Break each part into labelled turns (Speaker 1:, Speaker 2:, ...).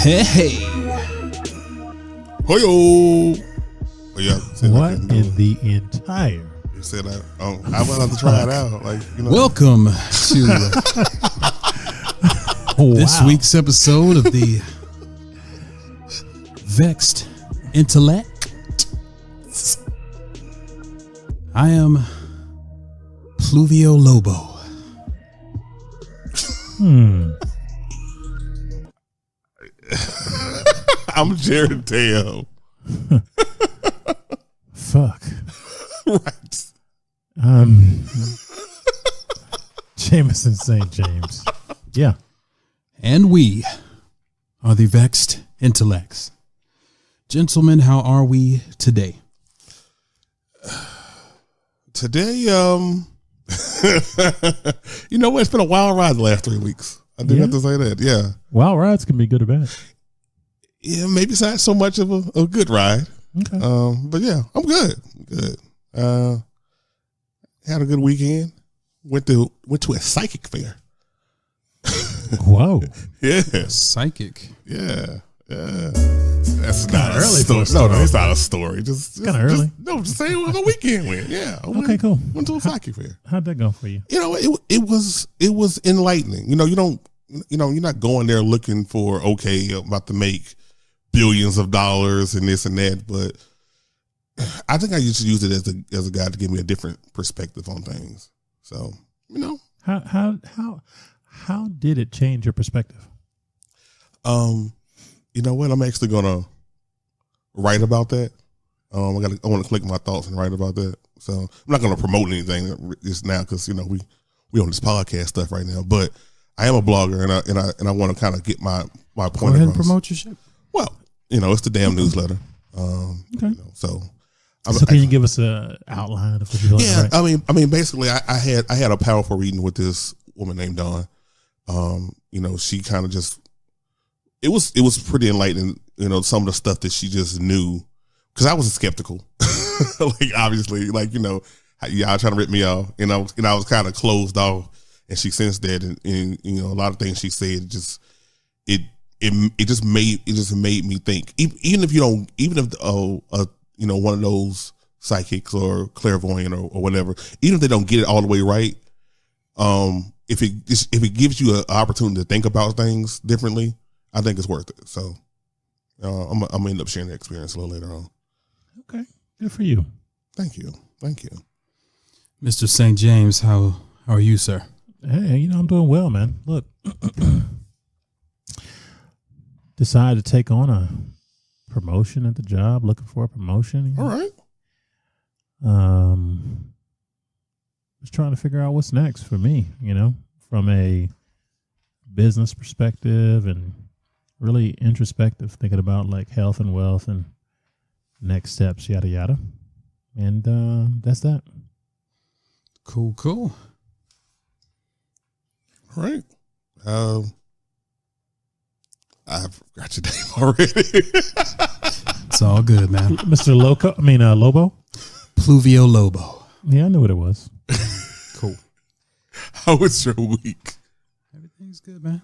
Speaker 1: Hey.
Speaker 2: Hoyo. Oh, yeah.
Speaker 3: What in the entire?
Speaker 2: You said I went out to try it out. Like, you know.
Speaker 1: Welcome to this week's episode of the Vexed Intellects. I am Pluvio Lobo.
Speaker 2: I'm Jared Teo.
Speaker 3: Fuck.
Speaker 2: Right.
Speaker 3: Jameson St. James. Yeah.
Speaker 1: And we are the Vexed Intellects. Gentlemen, how are we today?
Speaker 2: Today, you know what? It's been a wild ride the last 3 weeks. I do have to say that. Yeah.
Speaker 3: Wild rides can be good or bad.
Speaker 2: Yeah, maybe it's not so much of a good ride.
Speaker 3: Okay.
Speaker 2: But yeah, I'm good. Had a good weekend. Went to a psychic fair.
Speaker 3: Whoa.
Speaker 2: Yeah.
Speaker 1: Psychic.
Speaker 2: Yeah. That's not a
Speaker 3: early
Speaker 2: story.
Speaker 3: for a story.
Speaker 2: No, it's not a story. Just
Speaker 3: kind of early.
Speaker 2: Just say it was a weekend went. Yeah.
Speaker 3: Okay, cool.
Speaker 2: Went to a psychic fair.
Speaker 3: How'd that go for you?
Speaker 2: You know, it was enlightening. You know, you're not going there looking for, okay, I'm about to make billions of dollars and this and that, but I think I used to use it as a guide to give me a different perspective on things. So, you know.
Speaker 3: How did it change your perspective?
Speaker 2: You know what? I'm actually gonna write about that. I want to collect my thoughts and write about that. So I'm not gonna promote anything just now because, you know, we on this podcast stuff right now. But I am a blogger and I want to kind of get my point across.
Speaker 1: Go ahead and promote your shit.
Speaker 2: Well, you know, it's the damn newsletter.
Speaker 3: Okay.
Speaker 2: You know, so
Speaker 3: can you give us an outline of what you're doing?
Speaker 2: Yeah, right? I mean, basically, I had a powerful reading with this woman named Dawn. You know, she kind of just it was pretty enlightening. You know, some of the stuff that she just knew, because I was skeptical. Like, obviously, like, you know, y'all trying to rip me off, and I was kind of closed off, and she sensed that, and you know, a lot of things she said just it just made me think. Even if you know, one of those psychics or clairvoyant or whatever, even if they don't get it all the way right, if it gives you an opportunity to think about things differently, I think it's worth it. So I'm gonna end up sharing that experience a little later on.
Speaker 3: Okay, good for you.
Speaker 2: Thank you.
Speaker 1: Mr. St. James, how are you, sir?
Speaker 3: Hey, you know, I'm doing well, man. Look, decided to take on a promotion at the job, looking for a promotion.
Speaker 2: All right.
Speaker 3: Just trying to figure out what's next for me, you know, from a business perspective and really introspective, thinking about like health and wealth and next steps, yada, yada. And that's that.
Speaker 1: Cool.
Speaker 2: All right. I forgot your name already.
Speaker 1: It's all good, man.
Speaker 3: Mr. Lobo?
Speaker 1: Pluvio Lobo.
Speaker 3: Yeah, I knew what it was.
Speaker 1: Cool.
Speaker 2: How was your week?
Speaker 1: Everything's good, man.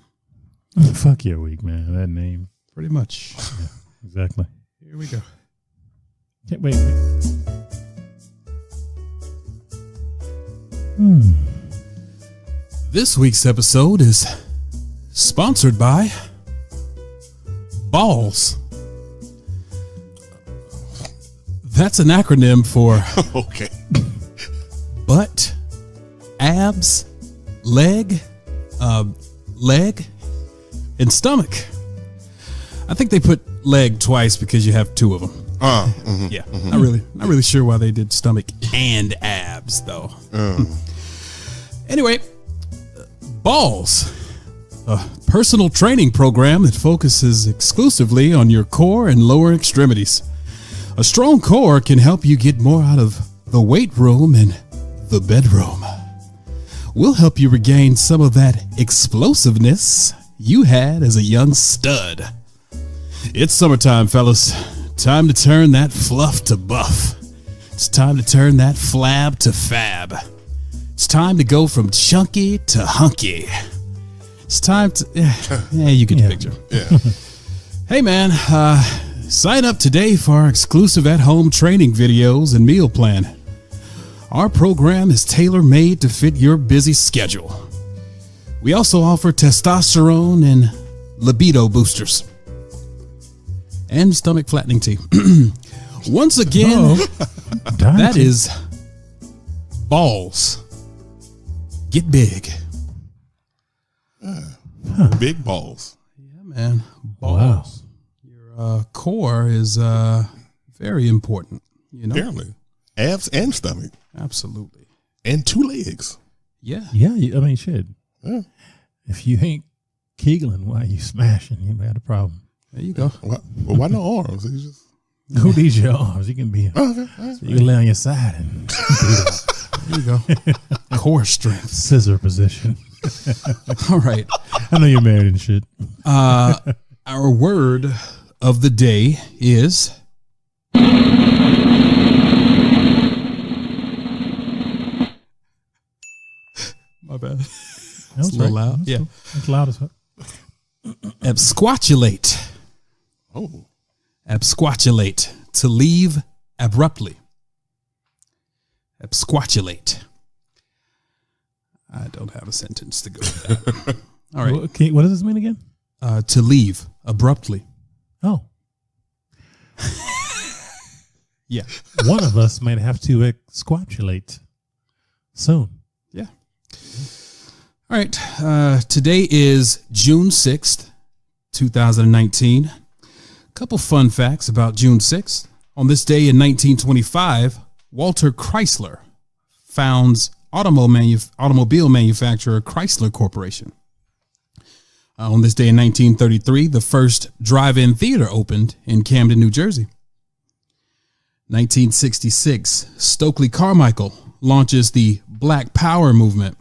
Speaker 3: Fuck your week, man. That name.
Speaker 1: Pretty much.
Speaker 3: Yeah, exactly.
Speaker 1: Here we go.
Speaker 3: Wait.
Speaker 1: This week's episode is sponsored by Balls. That's an acronym for
Speaker 2: Okay.
Speaker 1: butt, abs, leg, and stomach. I think they put leg twice because you have two of them. Yeah. Not really sure why they did stomach and abs though. Anyway, Balls, a personal training program that focuses exclusively on your core and lower extremities. A strong core can help you get more out of the weight room and the bedroom. We'll help you regain some of that explosiveness you had as a young stud. It's summertime, fellas. Time to turn that fluff to buff. It's time to turn that flab to fab. It's time to go from chunky to hunky. It's time to, yeah, you get the picture.
Speaker 2: Yeah.
Speaker 1: Hey man, sign up today for our exclusive at-home training videos and meal plan. Our program is tailor-made to fit your busy schedule. We also offer testosterone and libido boosters. And stomach flattening tea. Once again, that is balls. Get big.
Speaker 2: Big balls.
Speaker 1: Yeah, man. Balls. Wow. Your core is very important. You know?
Speaker 2: Apparently. Abs and stomach.
Speaker 1: Absolutely.
Speaker 2: And 2 legs.
Speaker 1: Yeah.
Speaker 3: Yeah, I mean, shit.
Speaker 2: Yeah.
Speaker 3: If you ain't Keegling, why you smashing? You got a problem.
Speaker 1: There you go.
Speaker 2: Why no arms? You just...
Speaker 3: Who needs your arms? You can be. So you can lay on your side and
Speaker 1: there you go. Core strength.
Speaker 3: Scissor position.
Speaker 1: All right.
Speaker 3: I know you're married and shit.
Speaker 1: Our word of the day is my bad.
Speaker 3: That was
Speaker 1: a little loud. Yeah.
Speaker 3: It's loud as fuck.
Speaker 1: Absquatulate.
Speaker 2: Oh.
Speaker 1: Absquatulate. To leave abruptly. Absquatulate. I don't have a sentence to go with that. All right.
Speaker 3: Okay, what does this mean again?
Speaker 1: To leave abruptly.
Speaker 3: Oh.
Speaker 1: Yeah.
Speaker 3: One of us might have to exquatulate soon.
Speaker 1: Yeah. All right. Today is June 6th, 2019. A couple fun facts about June 6th. On this day in 1925, Walter Chrysler founds automobile manufacturer Chrysler Corporation. On this day in 1933, the first drive-in theater opened in Camden, New Jersey. 1966, Stokely Carmichael launches the Black Power movement.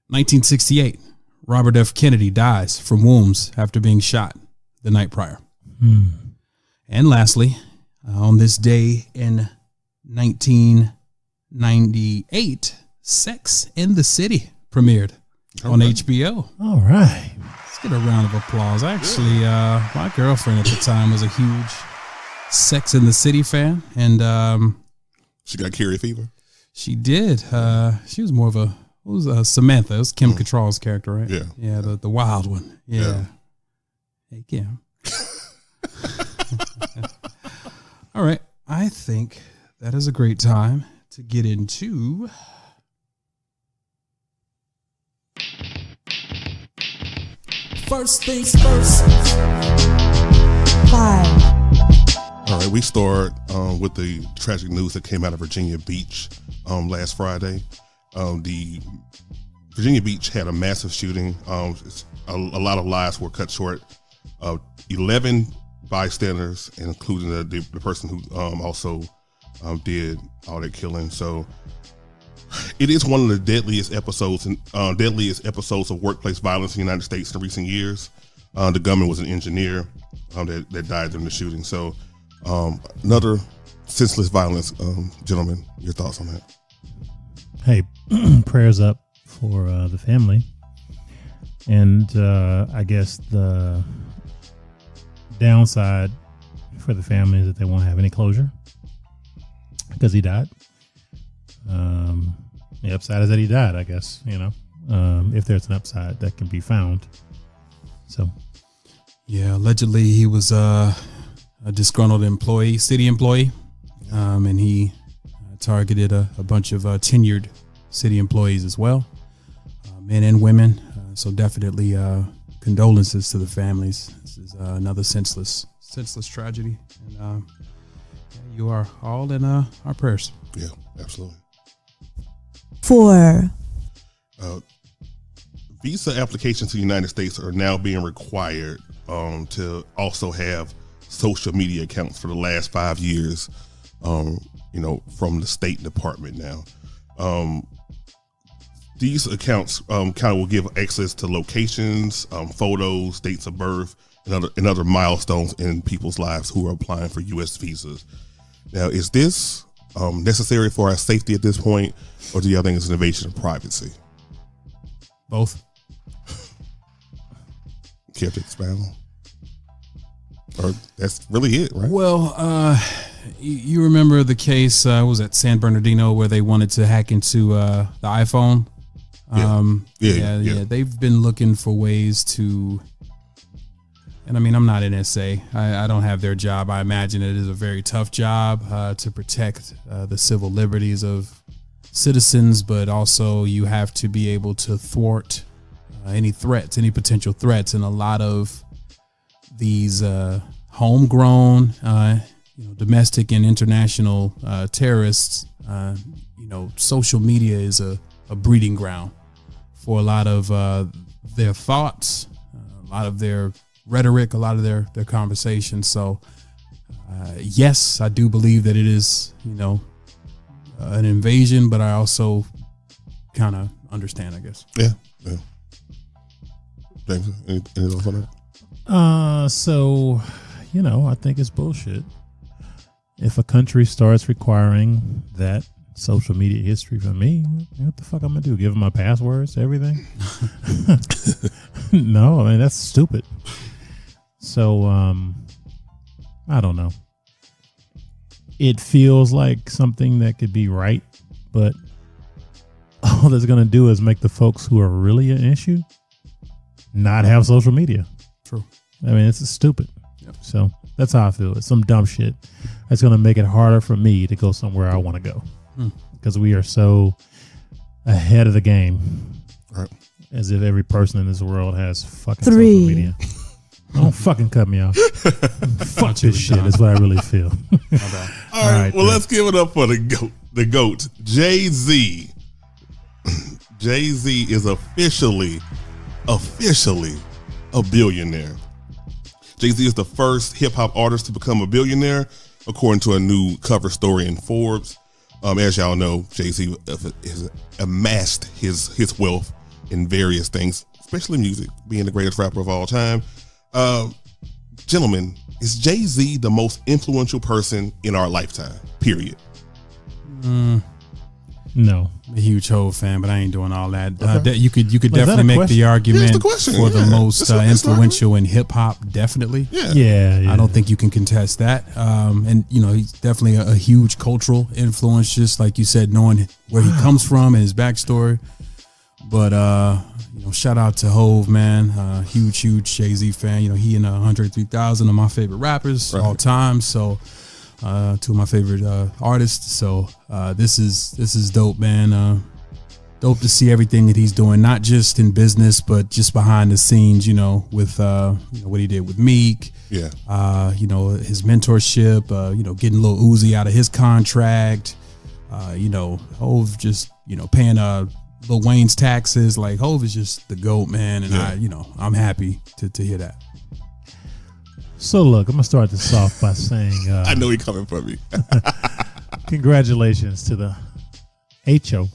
Speaker 1: 1968, Robert F. Kennedy dies from wounds after being shot the night prior. And lastly, on this day in 1998, Sex in the City premiered on HBO.
Speaker 3: All right.
Speaker 1: Let's get a round of applause. Actually, my girlfriend at the time was a huge Sex in the City fan. And
Speaker 2: she got Carrie fever?
Speaker 1: She did. She was more of a, what was Samantha? It was Kim Cattrall's character, right?
Speaker 2: Yeah.
Speaker 1: Yeah, the wild one. Yeah. Hey, Kim. All right. I think that is a great time to get into First Things First.
Speaker 4: 5.
Speaker 2: All right, we start with the tragic news that came out of Virginia Beach last Friday. The Virginia Beach had a massive shooting. A lot of lives were cut short. 11 bystanders, including the person who also did all that killing. So it is one of the deadliest episodes of workplace violence in the United States in recent years. The gunman was an engineer that died during the shooting. So another senseless violence. Gentlemen, your thoughts on that?
Speaker 3: Hey, prayers up for the family. And I guess the downside for the family is that they won't have any closure because he died. The upside is that he died, I guess, if there's an upside that can be found. So,
Speaker 1: yeah, allegedly he was a disgruntled city employee, and he targeted a bunch of tenured city employees as well, men and women. So definitely condolences to the families. This is another senseless tragedy, and you are all in our prayers.
Speaker 2: Yeah, absolutely.
Speaker 4: 4.
Speaker 2: Visa applications to the United States are now being required to also have social media accounts for the last 5 years, from the State Department now. These accounts kind of will give access to locations, photos, dates of birth, and other milestones in people's lives who are applying for U.S. visas. Now, is this necessary for our safety at this point, or do y'all think it's an invasion of privacy?
Speaker 1: Both.
Speaker 2: Care to expound? or that's really it, right?
Speaker 1: Well, you remember the case was at San Bernardino where they wanted to hack into the iPhone? Yeah. They've been looking for ways to, and I mean, I'm not an SA. I don't have their job. I imagine it is a very tough job to protect the civil liberties of citizens, but also you have to be able to thwart any potential threats, and a lot of these homegrown, domestic and international terrorists. Social media is a breeding ground for a lot of their thoughts, a lot of their rhetoric, a lot of their conversations. So, yes, I do believe that it is, an invasion, but I also kind of understand, I guess.
Speaker 2: Yeah. James, any thoughts on that?
Speaker 3: So, I think it's bullshit. If a country starts requiring that social media history from me, what the fuck I'm gonna do? Give them my passwords, everything? No, I mean, that's stupid. So, I don't know. It feels like something that could be right, but all that's gonna do is make the folks who are really an issue not have social media.
Speaker 1: True.
Speaker 3: I mean, it's stupid.
Speaker 1: Yep.
Speaker 3: So that's how I feel. It's some dumb shit that's going to make it harder for me to go somewhere I want to go because we are so ahead of the game.
Speaker 2: Right.
Speaker 3: As if every person in this world has fucking social media. Don't fucking cut me off. Fuck this shit is what I really feel.
Speaker 2: All right. Well, let's give it up for the GOAT, Jay-Z. Jay-Z is officially a billionaire. Jay-Z is the first hip-hop artist to become a billionaire, according to a new cover story in Forbes. As y'all know, Jay-Z has amassed his wealth in various things, especially music, being the greatest rapper of all time. Gentlemen, is Jay-Z the most influential person in our lifetime, period?
Speaker 3: No.
Speaker 1: I'm a huge Hov fan, but I ain't doing all that.
Speaker 2: Okay.
Speaker 1: You could definitely make the argument for the most influential in hip hop. Definitely.
Speaker 3: Yeah.
Speaker 1: I don't think you can contest that. And he's definitely a huge cultural influence, just like you said, knowing where he comes from and his backstory. But shout out to Hov, man. Huge Jay-Z fan. He and 103,000 are my favorite rappers all time. So. Two of my favorite artists. So this is dope, man. Dope to see everything that he's doing, not just in business, but just behind the scenes. With what he did with Meek.
Speaker 2: Yeah.
Speaker 1: His mentorship. Getting Lil Uzi out of his contract. Hov just paying Lil Wayne's taxes. Like Hov is just the GOAT, man, and I'm happy to hear that.
Speaker 3: So look, I'm gonna start this off by saying
Speaker 2: I know he's coming for me.
Speaker 3: Congratulations to the HO,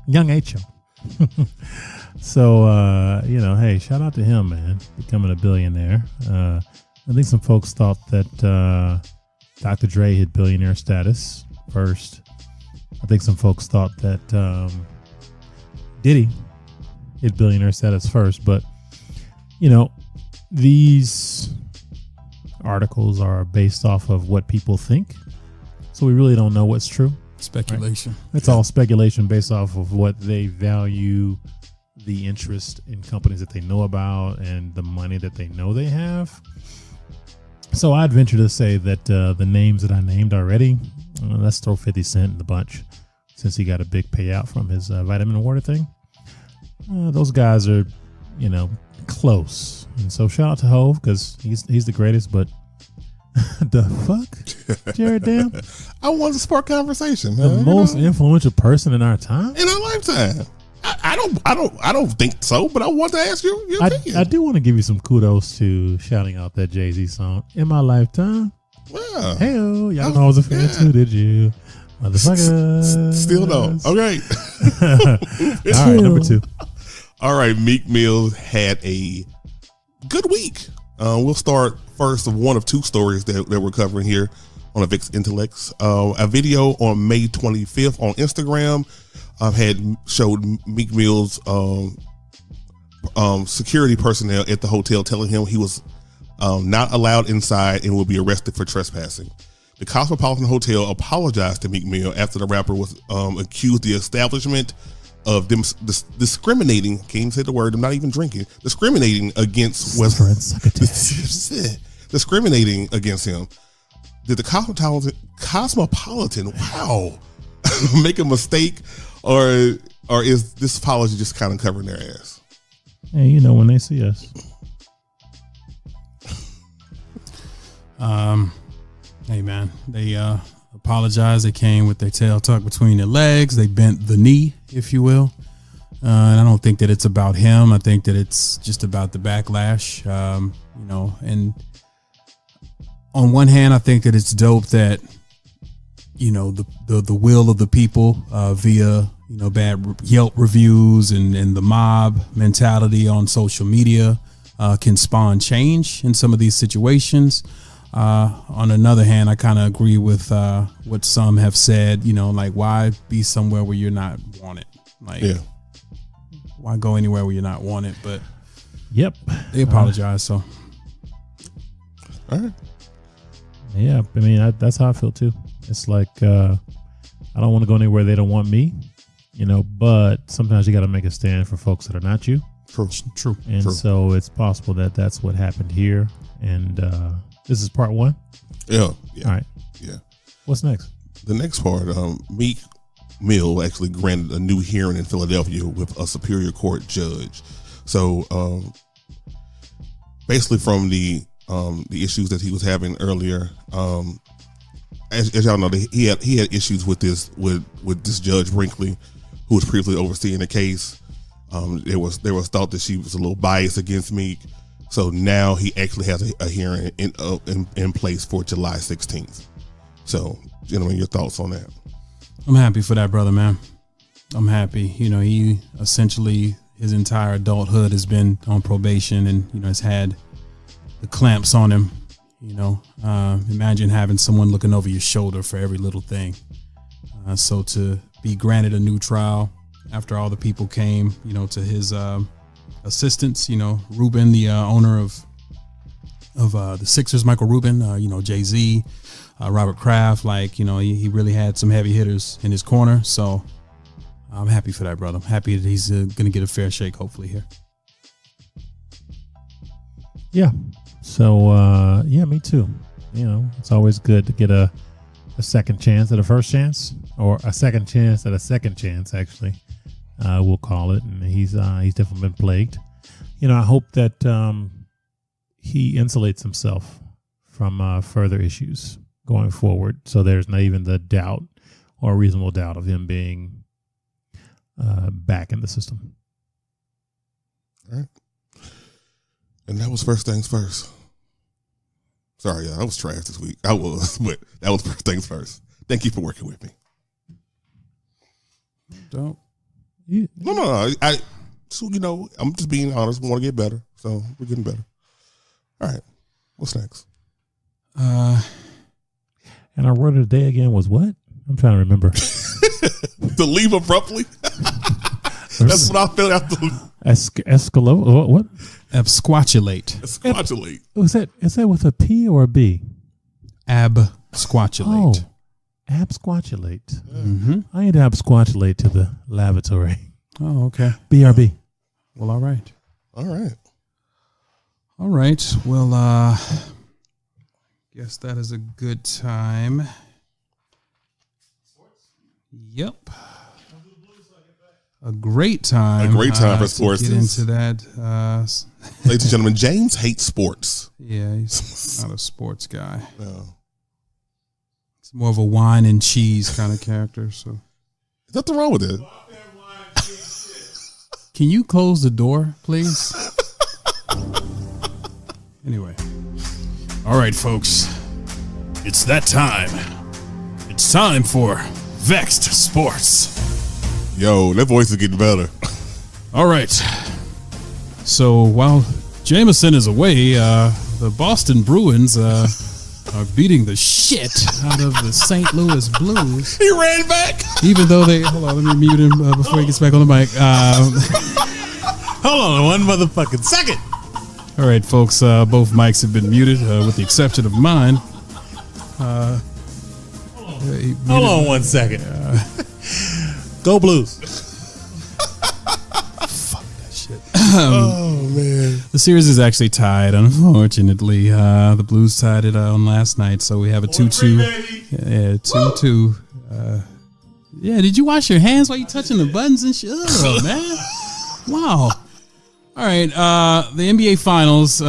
Speaker 3: young HO. So hey, shout out to him, man, becoming a billionaire. I think some folks thought that Dr. Dre hit billionaire status first. I think some folks thought that Diddy hit billionaire status first, but these articles are based off of what people think, so we really don't know what's true.
Speaker 1: Speculation.
Speaker 3: Right? It's all speculation based off of what they value, the interest in companies that they know about, and the money that they know they have. So I'd venture to say that the names that I named already, let's throw 50 Cent in the bunch, since he got a big payout from his vitamin water thing. Those guys are, close. And so shout out to Hov, because he's the greatest, but the fuck? Jared Dam?
Speaker 2: I want to spark conversation, man.
Speaker 3: The most influential person in our time?
Speaker 2: In our lifetime. I don't think so, but I want to ask you your opinion.
Speaker 3: I do want to give you some kudos to shouting out that Jay-Z song, In My Lifetime.
Speaker 2: Wow.
Speaker 3: Hey-o. Y'all know I was a fan too, did you? Motherfucker.
Speaker 2: Still don't. Okay.
Speaker 3: All right, number 2.
Speaker 2: All right, Meek Mill had a good week. We'll start first of one of two stories that we're covering here on the Vexed Intellects. A video on May 25th on Instagram showed Meek Mill's security personnel at the hotel telling him he was not allowed inside and will be arrested for trespassing. The Cosmopolitan Hotel apologized to Meek Mill after the rapper was accused the establishment of them discriminating. Can't even say the word. I'm not even drinking. Discriminating against discriminating against him. Did the Cosmopolitan make a mistake, or is this apology just kind of covering their ass?
Speaker 3: Hey, when they see us.
Speaker 1: Hey man, they apologized. They came with their tail tucked between their legs. They bent the knee, if you will. And I don't think that it's about him. I think that it's just about the backlash. And on one hand, I think that it's dope that the will of the people via bad Yelp reviews and the mob mentality on social media can spawn change in some of these situations. On another hand, I kind of agree with what some have said, like why be somewhere where you're not wanted? Like, why go anywhere where you're not wanted? But
Speaker 3: yep,
Speaker 1: they apologize. So,
Speaker 2: all right.
Speaker 3: Yeah, I mean, that's how I feel too. It's like, I don't want to go anywhere they don't want me, but sometimes you got to make a stand for folks that are not you.
Speaker 1: True.
Speaker 3: And so it's possible that that's what happened here. And, this is part one?
Speaker 2: Yeah.
Speaker 3: All right.
Speaker 2: Yeah.
Speaker 3: What's next?
Speaker 2: The next part, Meek Mill actually granted a new hearing in Philadelphia with a superior court judge. So basically from the issues that he was having earlier, as y'all know, he had issues with this Judge Brinkley, who was previously overseeing the case. There was thought that she was a little biased against Meek. So now he actually has a hearing in place for July 16th. So, gentlemen, your thoughts on that?
Speaker 1: I'm happy for that brother, man. I'm happy. He essentially, his entire adulthood has been on probation and, has had the clamps on him. Imagine having someone looking over your shoulder for every little thing. So to be granted a new trial after all the people came, to his assistance, Rubin, the owner of the Sixers, Michael Rubin, Jay-Z, Robert Kraft, he really had some heavy hitters in his corner. So I'm happy for that, brother. I'm happy that he's going to get a fair shake, hopefully, here.
Speaker 3: Yeah. So, me too. It's always good to get a second chance at a first chance, or a second chance at a second chance, actually. We'll call it, and he's definitely been plagued. I hope that he insulates himself from further issues going forward, so there's not even the doubt or reasonable doubt of him being back in the system.
Speaker 2: All right, and that was first things first. Sorry, I was trash this week. I was, but that was first things first. Thank you for working with me.
Speaker 1: Don't.
Speaker 2: No. I'm just being honest. We want to get better, so we're getting better. All right, what's next?
Speaker 3: And our word of the day again was what? I'm trying to remember.
Speaker 2: To leave abruptly. That's what I felt after.
Speaker 3: Escalate. What?
Speaker 1: Absquatulate.
Speaker 2: Absquatulate.
Speaker 3: Is that with a P or a B?
Speaker 1: Absquatulate.
Speaker 3: Oh, absquatulate.
Speaker 1: Mm-hmm.
Speaker 3: I need to absquatulate to the lavatory.
Speaker 1: Oh, okay.
Speaker 3: BRB.
Speaker 1: Well, all right.
Speaker 2: All right.
Speaker 1: All right. Well, guess that is a good time. Yep. A great time.
Speaker 2: A great time for sports.
Speaker 1: Get into that.
Speaker 2: Ladies and gentlemen, James hates sports.
Speaker 1: Yeah, he's not a sports guy.
Speaker 2: No.
Speaker 1: It's more of a wine and cheese kind of character. So,
Speaker 2: there's nothing wrong with it.
Speaker 1: Can you close the door, please? Anyway. All right, folks. It's that time. It's time for Vexed Sports.
Speaker 2: Yo, that voice is getting better.
Speaker 1: All right. So while Jameson is away, the Boston Bruins are beating the shit out of the St. Louis Blues.
Speaker 2: He ran back.
Speaker 1: Even though they... Hold on, let me mute him before he gets back on the mic.
Speaker 3: Hold on one motherfucking second.
Speaker 1: All right, folks. Both mics have been muted, with the exception of mine.
Speaker 3: Hold on 1 second. Go Blues.
Speaker 1: Fuck that shit.
Speaker 2: Oh man,
Speaker 1: The series is actually tied, unfortunately. The Blues tied it on last night, so we have a 2-2. Yeah, 2-2. Yeah, did you wash your hands while you touching the buttons and shit? Ugh, man. Wow. All right, the NBA Finals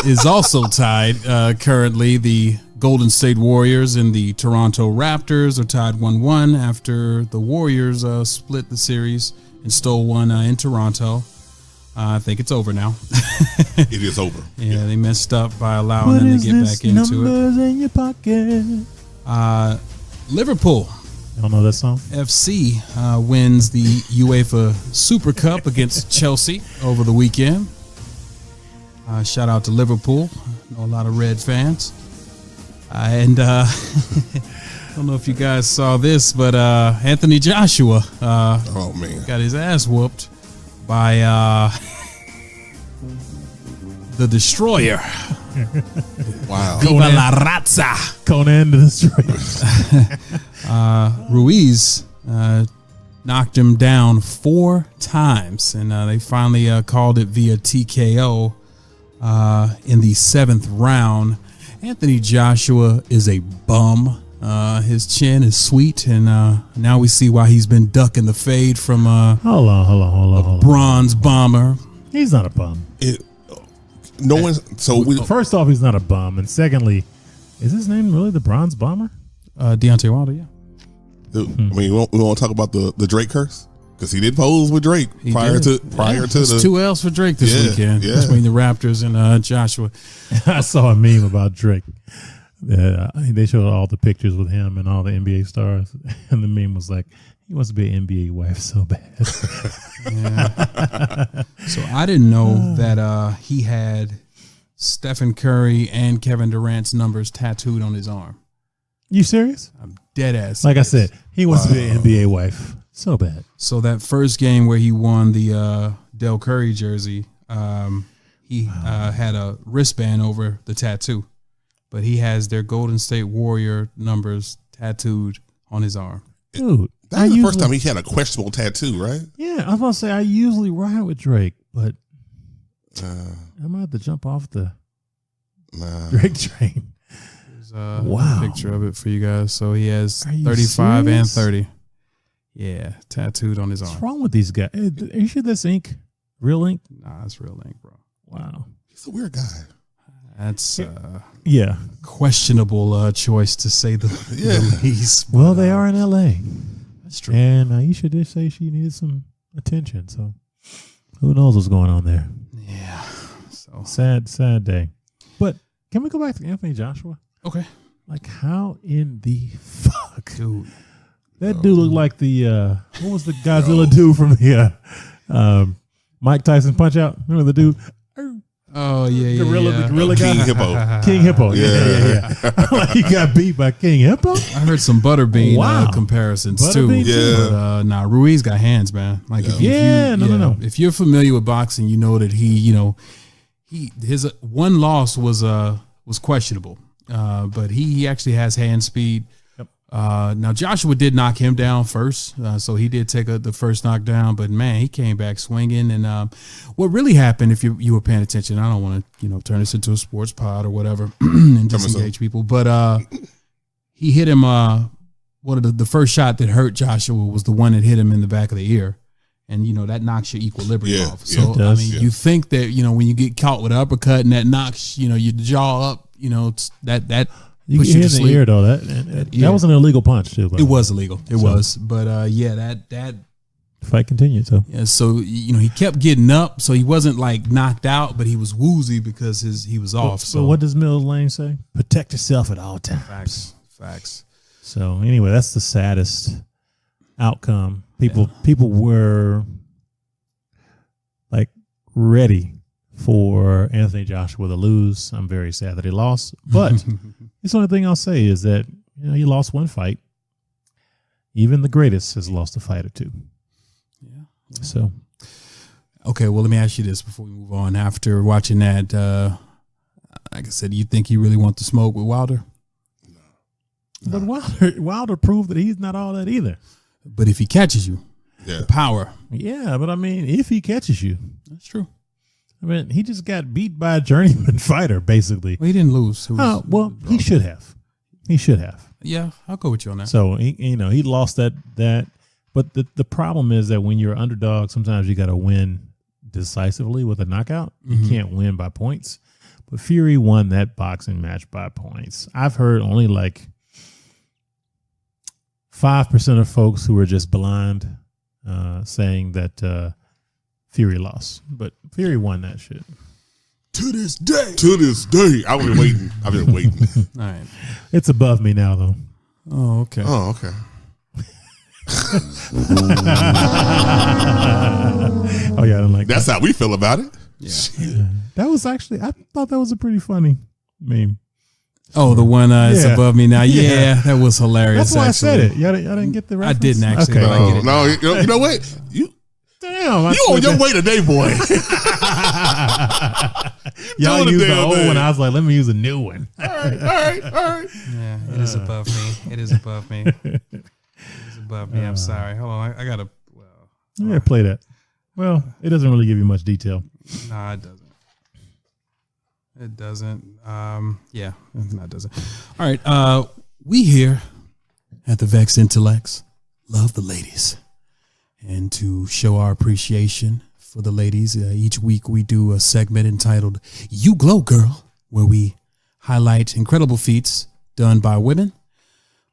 Speaker 1: is also tied currently. The Golden State Warriors and the Toronto Raptors are tied 1-1 after the Warriors split the series and stole one in Toronto. I think it's over now.
Speaker 2: it is over.
Speaker 1: Yeah, they messed up by allowing them to get back into it.
Speaker 3: In your pocket?
Speaker 1: Liverpool
Speaker 3: Y'all know that song?
Speaker 1: FC wins the UEFA Super Cup against Chelsea over the weekend. Shout out to Liverpool. I know a lot of Red fans. And I don't know if you guys saw this, but Anthony Joshua
Speaker 2: Oh man,
Speaker 1: got his ass whooped by the Destroyer.
Speaker 2: wow.
Speaker 1: Viva la Razza.
Speaker 3: Conan the Destroyer.
Speaker 1: Ruiz knocked him down 4 times, and they finally called it via TKO in the 7th round. Anthony Joshua is a bum. His chin is sweet, and now we see why he's been ducking the fade from
Speaker 3: Hold on.
Speaker 1: bronze bomber.
Speaker 3: He's not a bum.
Speaker 2: No one. So we.
Speaker 3: First off, he's not a bum, and secondly, is his name really the Bronze Bomber?
Speaker 1: Deontay Wilder, yeah.
Speaker 2: I mean, we want to talk about the Drake curse because he did pose with Drake prior to
Speaker 1: It's
Speaker 2: the
Speaker 1: 2 L's for Drake this weekend between the Raptors and Joshua.
Speaker 3: I saw a meme about Drake. They showed all the pictures with him and all the NBA stars, and the meme was like, he wants to be an NBA wife so bad.
Speaker 1: Yeah. So I didn't know that he had Stephen Curry and Kevin Durant's numbers tattooed on his arm.
Speaker 3: You serious?
Speaker 1: I'm dead ass.
Speaker 3: Like I said, he wants to be an NBA wife so bad.
Speaker 1: So that first game where he won the Del Curry jersey, he had a wristband over the tattoo, but he has their Golden State Warrior numbers tattooed on his arm.
Speaker 3: Dude,
Speaker 2: That was the first time he had a questionable tattoo, right?
Speaker 3: Yeah, I was about to say I usually ride with Drake, but I'm gonna have to jump off the Drake train.
Speaker 1: There's
Speaker 3: Wow.
Speaker 1: a picture of it for you guys. So he has
Speaker 3: Are you
Speaker 1: 35 and
Speaker 3: serious?
Speaker 1: 30. Yeah, tattooed on his
Speaker 3: What's
Speaker 1: arm.
Speaker 3: wrong with these guys? Are you sure that's ink? Real ink?
Speaker 1: Nah, it's real ink, bro.
Speaker 3: Wow.
Speaker 2: He's a weird guy.
Speaker 1: That's
Speaker 3: Yeah.
Speaker 1: questionable choice to say the least.
Speaker 3: Well, they are in LA.
Speaker 1: That's true.
Speaker 3: And Aisha did say she needed some attention. So who knows what's going on there?
Speaker 1: Yeah. So
Speaker 3: Sad day. But can we go back to Anthony Joshua?
Speaker 1: okay,
Speaker 3: Like, how in the fuck?
Speaker 1: dude.
Speaker 3: That dude looked like the, what was the Godzilla dude from the Mike Tyson Punch Out? Remember the dude?
Speaker 1: Oh yeah,
Speaker 3: Gorilla,
Speaker 1: yeah.
Speaker 3: the gorilla guy?
Speaker 2: King Hippo.
Speaker 3: King Hippo.
Speaker 2: Yeah.
Speaker 3: Yeah. Like he got beat by King Hippo?
Speaker 1: I heard some Butterbean
Speaker 3: Wow.
Speaker 1: comparisons
Speaker 3: Butterbean
Speaker 1: too.
Speaker 2: too?
Speaker 1: But nah, Ruiz got hands, man. Like if
Speaker 3: Yeah, no.
Speaker 1: If you're familiar with boxing, you know that his one loss was questionable, but he actually has hand speed.
Speaker 3: Yep.
Speaker 1: Now Joshua did knock him down first, so he did take the first knockdown. But man, he came back swinging. And what really happened, if you were paying attention, I don't want to turn this into a sports pod or whatever and disengage people, but he hit him. One of the first shot that hurt Joshua was the one that hit him in the back of the ear. And, that knocks your equilibrium off. So,
Speaker 3: it does.
Speaker 1: you think that, when you get caught with an uppercut and that knocks, your jaw up, that
Speaker 3: You
Speaker 1: puts
Speaker 3: can
Speaker 1: you
Speaker 3: hear
Speaker 1: to
Speaker 3: in the
Speaker 1: sleep.
Speaker 3: ear, though. That
Speaker 1: Yeah.
Speaker 3: was an illegal punch, too.
Speaker 1: It was illegal. It was. But, that
Speaker 3: Fight continued, so.
Speaker 1: yeah, so, he kept getting up. So he wasn't like knocked out, but he was woozy because he was off.
Speaker 3: So what does Mills Lane say? Protect yourself at all times.
Speaker 1: Facts.
Speaker 3: So anyway, that's the saddest outcome. People were like ready for Anthony Joshua to lose. I'm very sad that he lost, but the only thing I'll say is that he lost one fight. Even the greatest has lost a fight or two.
Speaker 1: Yeah.
Speaker 3: So
Speaker 1: Okay, well, let me ask you this before we move on. After watching that, like I said, do you think he really wants to smoke with Wilder?
Speaker 3: But Wilder proved that he's not all that either.
Speaker 1: But if he catches you, the power.
Speaker 3: Yeah, but I mean, if he catches you.
Speaker 1: That's true.
Speaker 3: I mean, he just got beat by a journeyman fighter, basically.
Speaker 1: Well, he didn't lose.
Speaker 3: He should have. He should have.
Speaker 1: Yeah, I'll go with you on that.
Speaker 3: So, he lost that. But the problem is that when you're an underdog, sometimes you got to win decisively with a knockout. You can't win by points. But Fury won that boxing match by points. I've heard only like 5% of folks who are just blind saying that Fury lost. But Fury won that shit.
Speaker 2: To this day. I've been waiting.
Speaker 1: All right.
Speaker 3: It's above me now, though.
Speaker 1: Oh, okay.
Speaker 3: Oh, yeah, I don't like
Speaker 2: That's how we feel about it.
Speaker 1: Yeah.
Speaker 3: That was actually, I thought that was a pretty funny meme.
Speaker 1: Oh, the one is above me now. Yeah, that was hilarious.
Speaker 3: That's why I said it. Y'all didn't get the reference?
Speaker 1: I didn't actually.
Speaker 3: Okay.
Speaker 1: But I get it.
Speaker 2: No, you know what? You on your way today, boy.
Speaker 3: Y'all
Speaker 2: doing
Speaker 3: used
Speaker 2: the
Speaker 3: the
Speaker 2: damn
Speaker 3: old
Speaker 2: thing.
Speaker 3: one. I was like, let me use a new one.
Speaker 2: All right.
Speaker 1: Yeah, it is above me. It is above me. It is above me. I'm sorry. Hold on. I gotta. Well,
Speaker 3: Yeah, play that. Well, it doesn't really give you much detail.
Speaker 1: nah, it doesn't. It doesn't. Yeah, no, it doesn't. All right. We here at the Vexed Intellects love the ladies, and to show our appreciation for the ladies, each week we do a segment entitled "You Glow, Girl," where we highlight incredible feats done by women.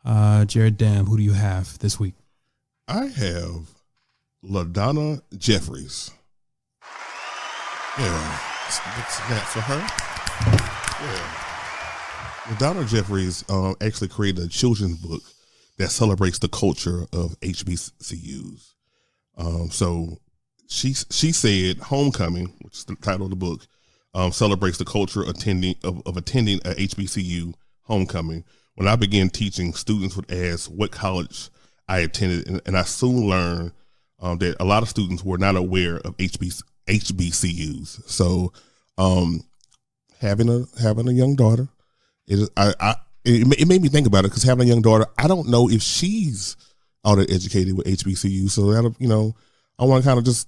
Speaker 1: Jared Dam, who do you have this week?
Speaker 2: I have LaDonna Jeffries. Yeah, it's that for her. Yeah, LaDonna Jeffries actually created a children's book that celebrates the culture of HBCUs. So she said, "Homecoming," which is the title of the book, celebrates the culture of attending a HBCU homecoming. When I began teaching, students would ask what college I attended, and I soon learned that a lot of students were not aware of HBCUs. So, having a young daughter, it made me think about it, because having a young daughter, I don't know if she's all that educated with HBCUs. So that, I want to kind of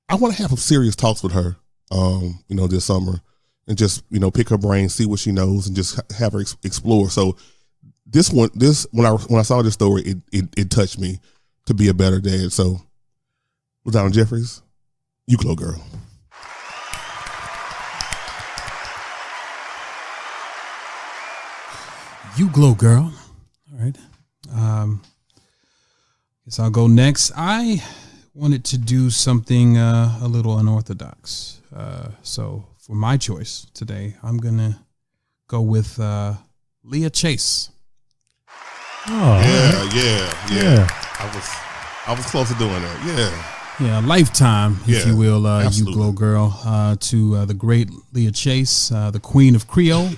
Speaker 2: I want to have some serious talks with her, this summer, and just, pick her brain, see what she knows, and just have her explore. So when I saw this story, it touched me to be a better dad. So, LaDonna Jeffries, you glow, girl.
Speaker 1: You glow, girl. All right. Guess I'll go next. I wanted to do something a little unorthodox. So for my choice today, I'm going to go with Leah Chase.
Speaker 3: Oh,
Speaker 2: Yeah. I was close to doing that.
Speaker 1: Yeah, lifetime, if you will,
Speaker 2: absolutely.
Speaker 1: You glow girl, to the great Leah Chase, the queen of Creole.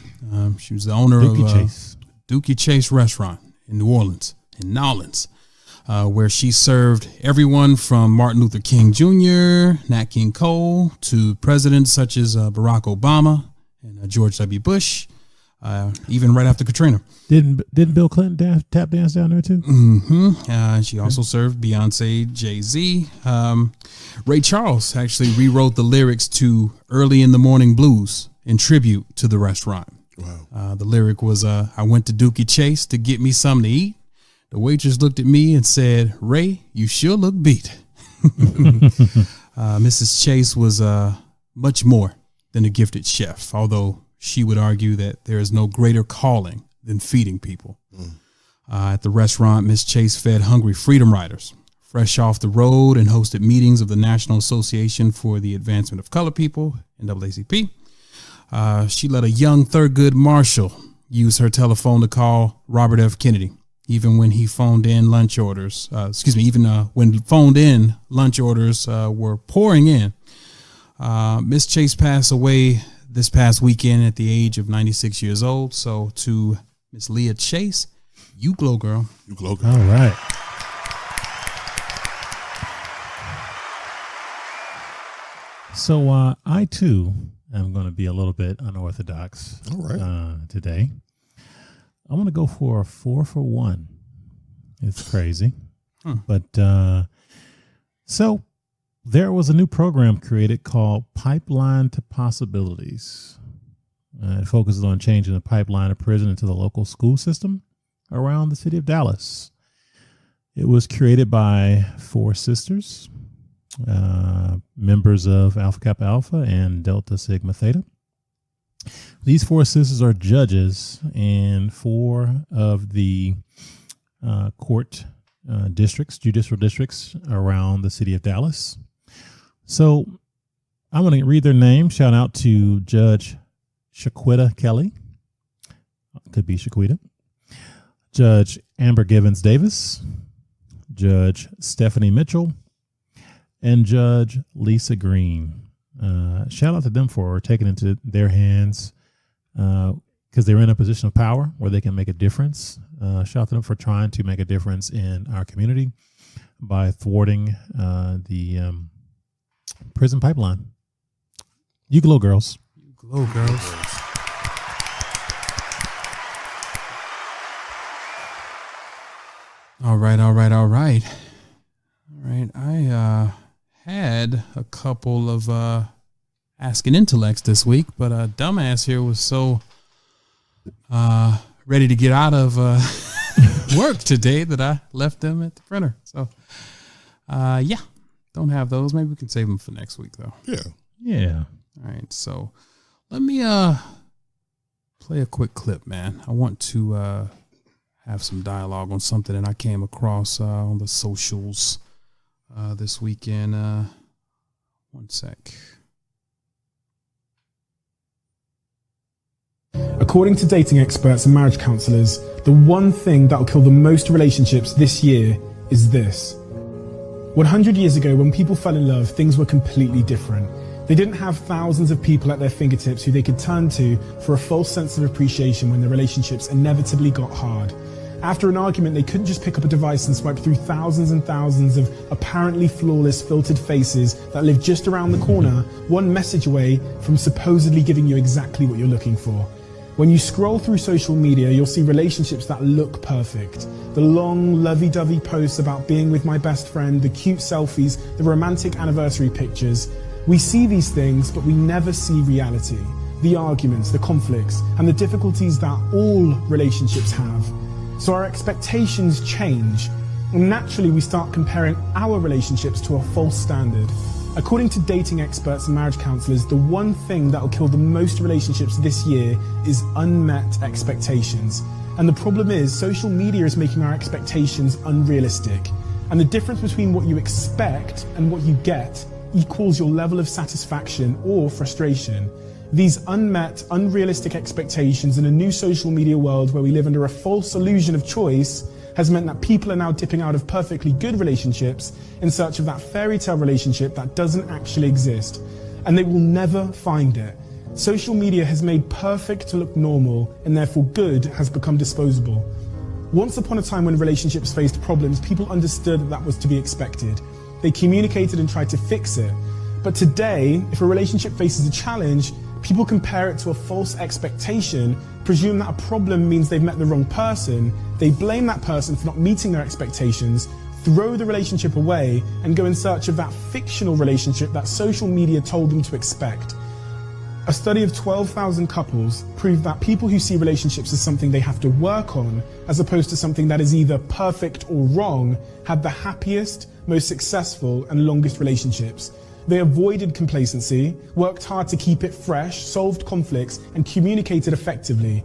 Speaker 1: She was the owner of Dookie Chase Restaurant in New Orleans, where she served everyone from Martin Luther King Jr., Nat King Cole, to presidents such as Barack Obama and George W. Bush, even right after Katrina.
Speaker 3: Didn't Bill Clinton tap dance down there too?
Speaker 1: Mm-hmm. She also served Beyonce, Jay-Z. Ray Charles actually rewrote the lyrics to "Early in the Morning Blues" in tribute to the restaurant.
Speaker 2: Wow.
Speaker 1: The lyric was, "I went to Dookie Chase to get me something to eat. The waitress looked at me and said, 'Ray, you sure look beat.'" Mrs. Chase was much more than a gifted chef, although she would argue that there is no greater calling than feeding people. At the restaurant, Miss Chase fed hungry freedom riders, fresh off the road, and hosted meetings of the National Association for the Advancement of Colored People, NAACP. She let a young Thurgood Marshall use her telephone to call Robert F. Kennedy, even when he phoned in lunch orders. When phoned in lunch orders were pouring in. Miss Chase passed away this past weekend at the age of 96 years old. So to Miss Leah Chase, you glow, girl.
Speaker 2: You glow, girl.
Speaker 3: All right. So I too am going to be a little bit unorthodox.
Speaker 2: All right.
Speaker 3: Today. I'm going to go for a 4 for 1. It's crazy. But so there was a new program created called Pipeline to Possibilities. It focuses on changing the pipeline of prison into the local school system around the city of Dallas. It was created by 4 sisters, members of Alpha Kappa Alpha and Delta Sigma Theta. These 4 sisters are judges in 4 of the court judicial districts around the city of Dallas. So I'm going to read their names. Shout out to Judge Shaquita Kelly. Could be Shaquita. Judge Amber Givens Davis. Judge Stephanie Mitchell. And Judge Lisa Green. Shout out to them for taking it into their hands because they're in a position of power where they can make a difference. Shout out to them for trying to make a difference in our community by thwarting the prison pipeline. You glow, girls.
Speaker 1: You glow, girls. All right. I had a couple of asking intellects this week, but dumbass here was so ready to get out of work today that I left them at the printer. So don't have those. Maybe we can save them for next week though.
Speaker 3: Yeah.
Speaker 1: All right, so let me play a quick clip, man. I want to have some dialogue on something that I came across on the socials this weekend. One sec.
Speaker 4: According to dating experts and marriage counselors, the one thing that will kill the most relationships this year is this. 100 years ago, when people fell in love, things were completely different. They didn't have thousands of people at their fingertips who they could turn to for a false sense of appreciation when the relationships inevitably got hard. After an argument, they couldn't just pick up a device and swipe through thousands and thousands of apparently flawless filtered faces that live just around the corner, one message away from supposedly giving you exactly what you're looking for. When you scroll through social media, you'll see relationships that look perfect. The long, lovey-dovey posts about being with my best friend, the cute selfies, the romantic anniversary pictures. We see these things, but we never see reality. The arguments, the conflicts, and the difficulties that all relationships have. So our expectations change, and naturally we start comparing our relationships to a false standard. According to dating experts and marriage counselors, the one thing that will kill the most relationships this year is unmet expectations. And the problem is, social media is making our expectations unrealistic. And the difference between what you expect and what you get equals your level of satisfaction or frustration. These unmet, unrealistic expectations in a new social media world where we live under a false illusion of choice has meant that people are now dipping out of perfectly good relationships in search of that fairy tale relationship that doesn't actually exist. And they will never find it. Social media has made perfect to look normal, and therefore good has become disposable. Once upon a time when relationships faced problems, people understood that was to be expected. They communicated and tried to fix it. But today, if a relationship faces a challenge, people compare it to a false expectation, presume that a problem means they've met the wrong person, they blame that person for not meeting their expectations, throw the relationship away, and go in search of that fictional relationship that social media told them to expect. A study of 12,000 couples proved that people who see relationships as something they have to work on, as opposed to something that is either perfect or wrong, had the happiest, most successful, and longest relationships. They avoided complacency, worked hard to keep it fresh, solved conflicts, and communicated effectively.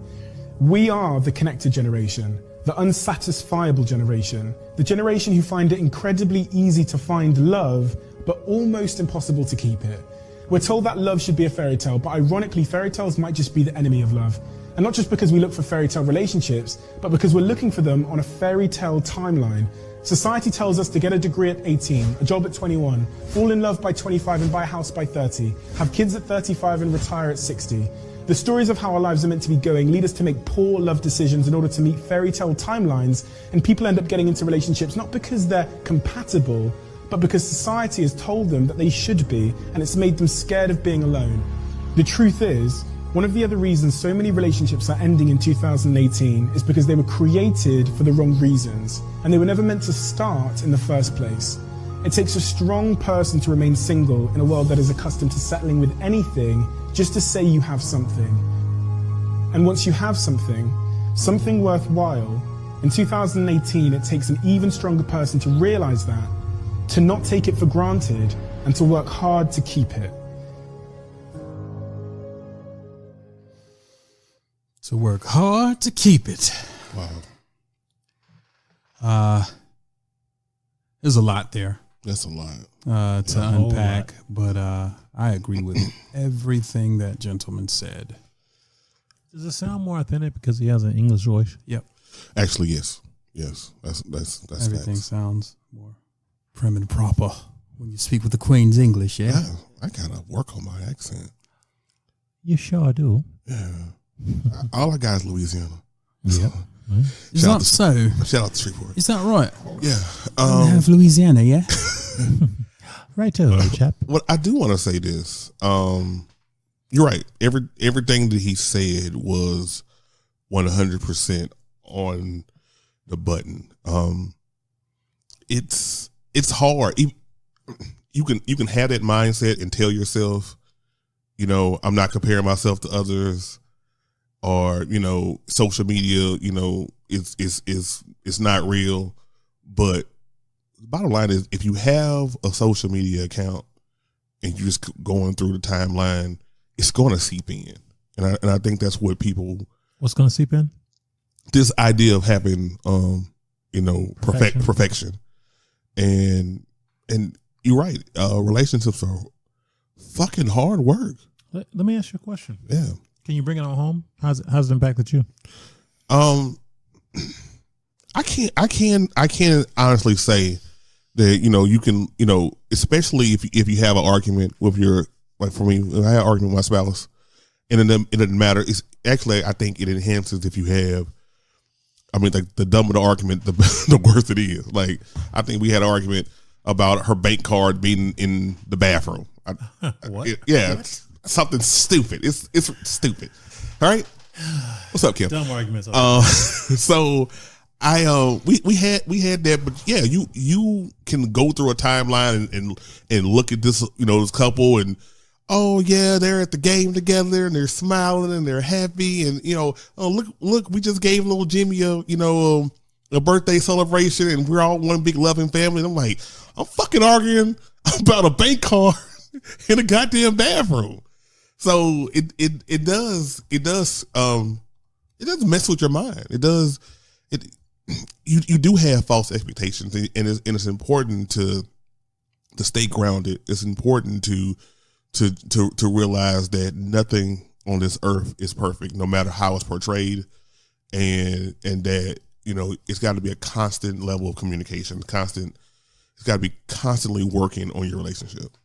Speaker 4: We are the connected generation, the unsatisfiable generation, the generation who find it incredibly easy to find love, but almost impossible to keep it. We're told that love should be a fairy tale, but ironically, fairy tales might just be the enemy of love. And not just because we look for fairy tale relationships, but because we're looking for them on a fairy tale timeline. Society tells us to get a degree at 18, a job at 21, fall in love by 25 and buy a house by 30, have kids at 35 and retire at 60. The stories of how our lives are meant to be going lead us to make poor love decisions in order to meet fairy tale timelines, and people end up getting into relationships not because they're compatible, but because society has told them that they should be, and it's made them scared of being alone. The truth is, one of the other reasons so many relationships are ending in 2018 is because they were created for the wrong reasons, and they were never meant to start in the first place. It takes a strong person to remain single in a world that is accustomed to settling with anything just to say you have something. And once you have something worthwhile, in 2018 it takes an even stronger person to realize that, to not take it for granted, and to work hard to keep it.
Speaker 1: To work hard to keep it.
Speaker 2: Wow.
Speaker 1: There's a lot there.
Speaker 2: That's a lot.
Speaker 1: To unpack, but I agree with everything that gentleman said.
Speaker 3: Does it sound more authentic because he has an English voice?
Speaker 1: Yep.
Speaker 2: Actually, yes. Yes. That's
Speaker 1: Everything
Speaker 2: facts.
Speaker 1: sounds more prim and proper when you speak with the Queen's English, yeah?
Speaker 2: I gotta work on my accent.
Speaker 3: You sure do.
Speaker 2: Yeah. All I got is Louisiana.
Speaker 3: Yep.
Speaker 1: Is that so?
Speaker 2: Shout out to Shreveport.
Speaker 1: Is that right?
Speaker 2: Yeah.
Speaker 1: We have Louisiana, yeah?
Speaker 3: Right too, chap.
Speaker 2: What I do want to say this. You're right. Everything that he said was 100% on the button. It's hard. You can have that mindset and tell yourself, I'm not comparing myself to others, or social media, it's not real. But the bottom line is, if you have a social media account and you're just going through the timeline, it's going to seep in, and I think that's what people.
Speaker 3: What's going to seep in?
Speaker 2: This idea of having, perfection, and you're right. Relationships are fucking hard work.
Speaker 3: Let me ask you a question.
Speaker 2: Yeah.
Speaker 3: Can you bring it on home? How's it impacted you?
Speaker 2: I can't honestly say that you can especially if you have an argument with your, like for me, I had an argument with my spouse, and it doesn't matter. It's actually, I think it enhances if you have. I mean, like, the dumber the argument, the worse it is. Like, I think we had an argument about her bank card being in the bathroom.
Speaker 3: What?
Speaker 2: What? Something stupid. It's stupid. All right. What's up, Kim?
Speaker 3: Dumb arguments.
Speaker 2: So we had that, but yeah, you can go through a timeline and look at this this couple, and oh yeah, they're at the game together and they're smiling and they're happy, and oh look, we just gave little Jimmy a birthday celebration and we're all one big loving family. And I'm like, I'm fucking arguing about a bank card in a goddamn bathroom. So it does mess with your mind. It does. You do have false expectations, and it's important to stay grounded. It's important to realize that nothing on this earth is perfect, no matter how it's portrayed, and that it's got to be a constant level of communication. It's got to be constantly working on your relationship.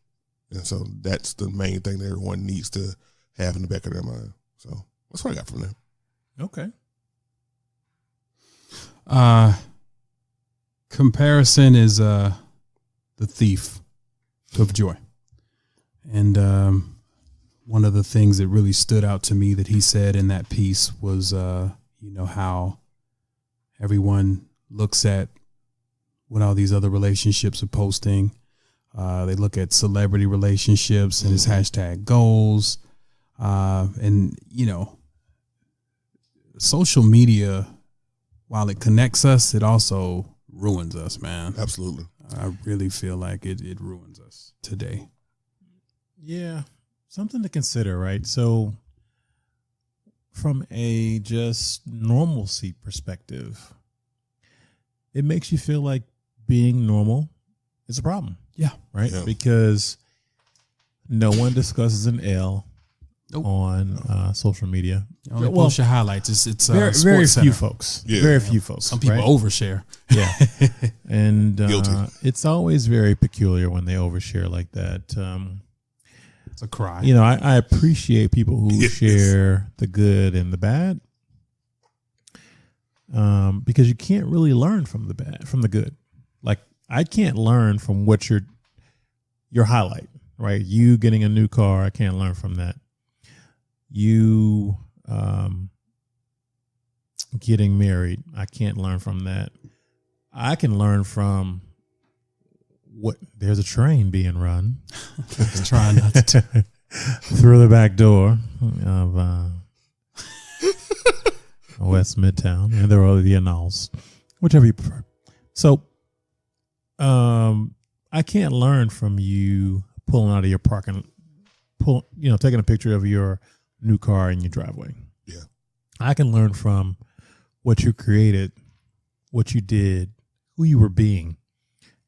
Speaker 2: And so that's the main thing that everyone needs to have in the back of their mind. So that's what I got from there.
Speaker 3: Okay.
Speaker 1: Comparison is the thief of joy. And one of the things that really stood out to me that he said in that piece was, how everyone looks at what all these other relationships are posting. They look at celebrity relationships and his hashtag goals. And social media, while it connects us, it also ruins us, man.
Speaker 2: Absolutely.
Speaker 1: I really feel like it ruins us today.
Speaker 3: Yeah. Something to consider, right? So from a just normalcy perspective, it makes you feel like being normal is a problem.
Speaker 1: Yeah.
Speaker 3: Right?
Speaker 2: Yeah.
Speaker 3: Because no one discusses an L on social media.
Speaker 1: You only post your highlights. It's
Speaker 3: very
Speaker 1: Sports
Speaker 3: few
Speaker 1: Center.
Speaker 3: folks.
Speaker 2: Yeah.
Speaker 3: Very few folks.
Speaker 1: Some people
Speaker 3: right?
Speaker 1: overshare.
Speaker 3: Yeah. And
Speaker 2: Guilty.
Speaker 3: it's always very peculiar when they overshare like that.
Speaker 1: It's a cry.
Speaker 3: I appreciate people who
Speaker 2: Yes.
Speaker 3: share the good and the bad, because you can't really learn from the good. Like, I can't learn from what your highlight, right? You getting a new car, I can't learn from that. You getting married, I can't learn from that. I can learn from what there's a train being run.
Speaker 1: Trying not to.
Speaker 3: Through the back door of West Midtown, and there are the annals, whichever you prefer. So, I can't learn from you pulling out of your parking, taking a picture of your new car in your driveway.
Speaker 2: Yeah,
Speaker 3: I can learn from what you created, what you did, who you were being,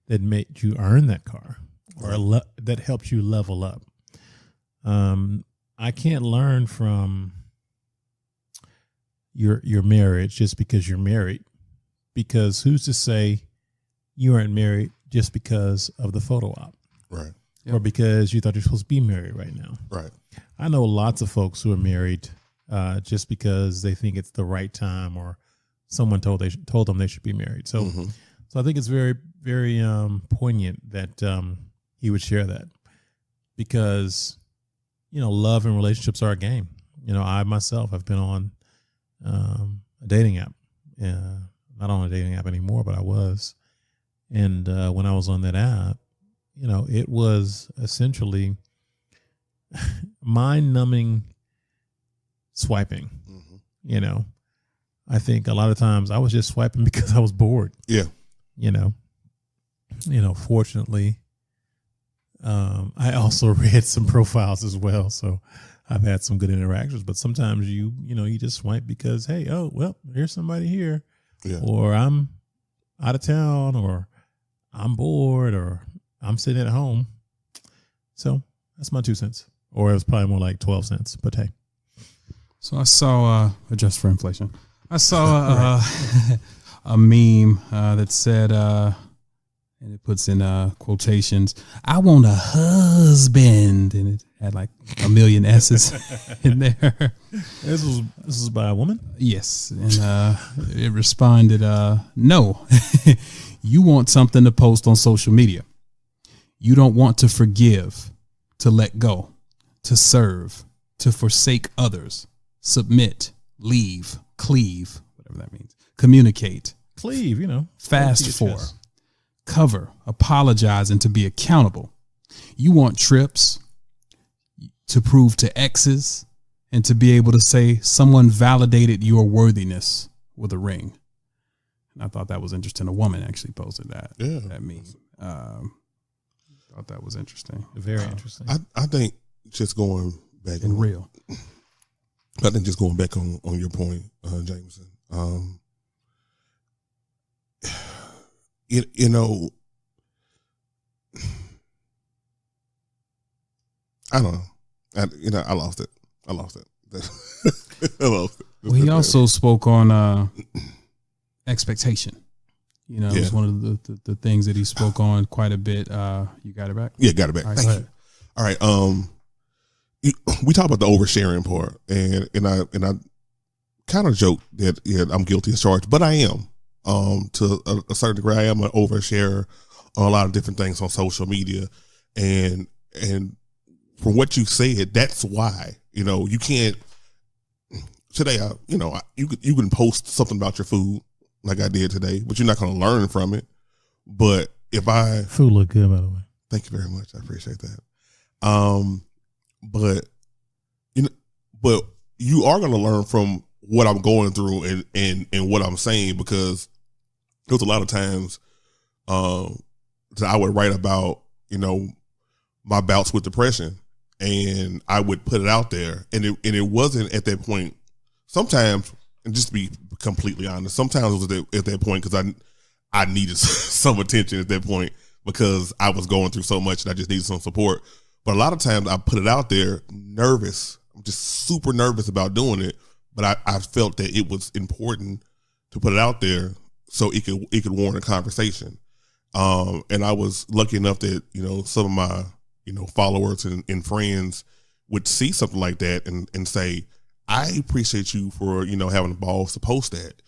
Speaker 3: that made you earn that car, or that helped you level up. I can't learn from your marriage just because you're married, because who's to say you aren't married just because of the photo op,
Speaker 2: right?
Speaker 3: Or because you thought you're supposed to be married right now,
Speaker 2: Right.
Speaker 3: I know lots of folks who are married just because they think it's the right time, or someone told them they should be married. So, so I think it's very, very poignant that he would share that, because love and relationships are a game. I myself have been on a dating app. Not on a dating app anymore, but I was. And when I was on that app, it was essentially mind-numbing swiping. I think a lot of times I was just swiping because I was bored.
Speaker 2: Yeah.
Speaker 3: Fortunately, I also read some profiles as well, so I've had some good interactions. But sometimes you just swipe because, hey, here's somebody here, or I'm out of town, or I'm bored, or I'm sitting at home. So that's my 2 cents, or it was probably more like 12 cents. But hey,
Speaker 1: So I saw adjust for inflation. I saw a meme that said, and it puts in quotations, "I want a husband," and it had like a million S's in there.
Speaker 3: This was by a woman?
Speaker 1: Yes, and it responded, "No, you want something to post on social media. You don't want to forgive, to let go, to serve, to forsake others, submit, leave, cleave," whatever that means, communicate,
Speaker 3: cleave,
Speaker 1: fast for, cover, apologize, and to be accountable. You want trips to prove to exes and to be able to say someone validated your worthiness with a ring. And I thought that was interesting. A woman actually posted that.
Speaker 2: Yeah.
Speaker 1: That meme. Thought that was interesting.
Speaker 3: Very interesting.
Speaker 2: I think just going back
Speaker 1: And real.
Speaker 2: I think just going back on your point, Jameson. I don't know. I lost it. I lost it.
Speaker 1: Well, he also spoke on expectation. It's one of the things that he spoke on quite a bit. You got it back?
Speaker 2: Yeah, got it back.
Speaker 1: All right,
Speaker 2: Thank you. All right. We talk about the oversharing part, and I kind of joke that I'm guilty as charged, but I am. To a certain degree, I am an oversharer on a lot of different things on social media, and from what you said, that's why you can't. Today, you can post something about your food like I did today, but you're not going to learn from it. But if
Speaker 3: food look good, by the way.
Speaker 2: Thank you very much. I appreciate that. But you are going to learn from what I'm going through and what I'm saying, because there's a lot of times that I would write about, my bouts with depression, and I would put it out there, and it wasn't at that point. Sometimes, and just to be completely honest, sometimes it was at that point because I needed some attention at that point because I was going through so much and I just needed some support. But a lot of times I put it out there nervous. I'm just super nervous about doing it. But I felt that it was important to put it out there so it could warrant a conversation. And I was lucky enough that, some of my, followers and friends would see something like that and say, I appreciate you for, having the balls to post that.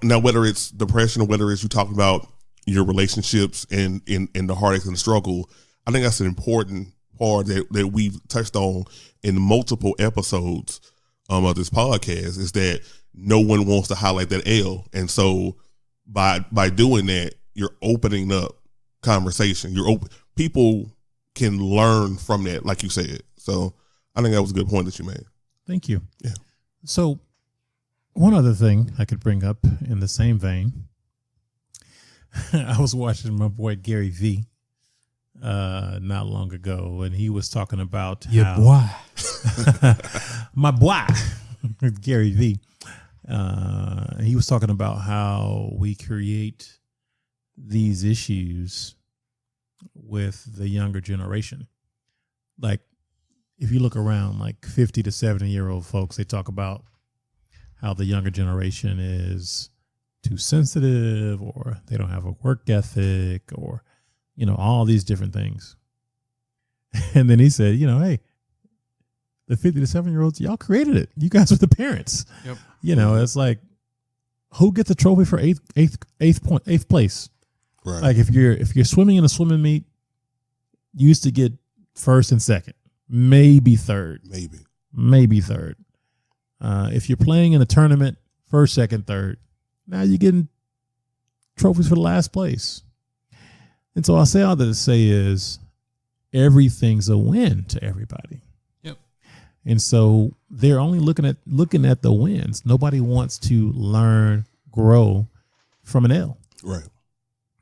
Speaker 2: Now, whether it's depression or whether it's you talking about your relationships and the heartaches and the struggle. I think that's an important part that we've touched on in multiple episodes of this podcast, is that no one wants to highlight that L. And so by doing that, you're opening up conversation. People can learn from that, like you said. So I think that was a good point that you made.
Speaker 3: Thank you.
Speaker 2: Yeah.
Speaker 3: So one other thing I could bring up in the same vein, I was watching my boy Gary V not long ago, and he was talking about my boy Gary V. He was talking about how we create these issues with the younger generation. Like, if you look around, like 50 to 70-year-old folks, they talk about how the younger generation is too sensitive, or they don't have a work ethic, or, you know, all these different things. And then he said, you know, hey, the 50 to 7-year-olds, y'all created it. You guys are the parents.
Speaker 1: Yep.
Speaker 3: You know, it's like, who gets the trophy for eighth place?
Speaker 2: Right.
Speaker 3: Like, if you're swimming in a swimming meet, you used to get first and second, maybe third. Maybe third. If you're playing in a tournament, first, second, third. Now you're getting trophies for the last place. And so I say all that to say is everything's a win to everybody.
Speaker 1: Yep.
Speaker 3: And so they're only looking at the wins. Nobody wants to learn, grow from an L.
Speaker 2: Right.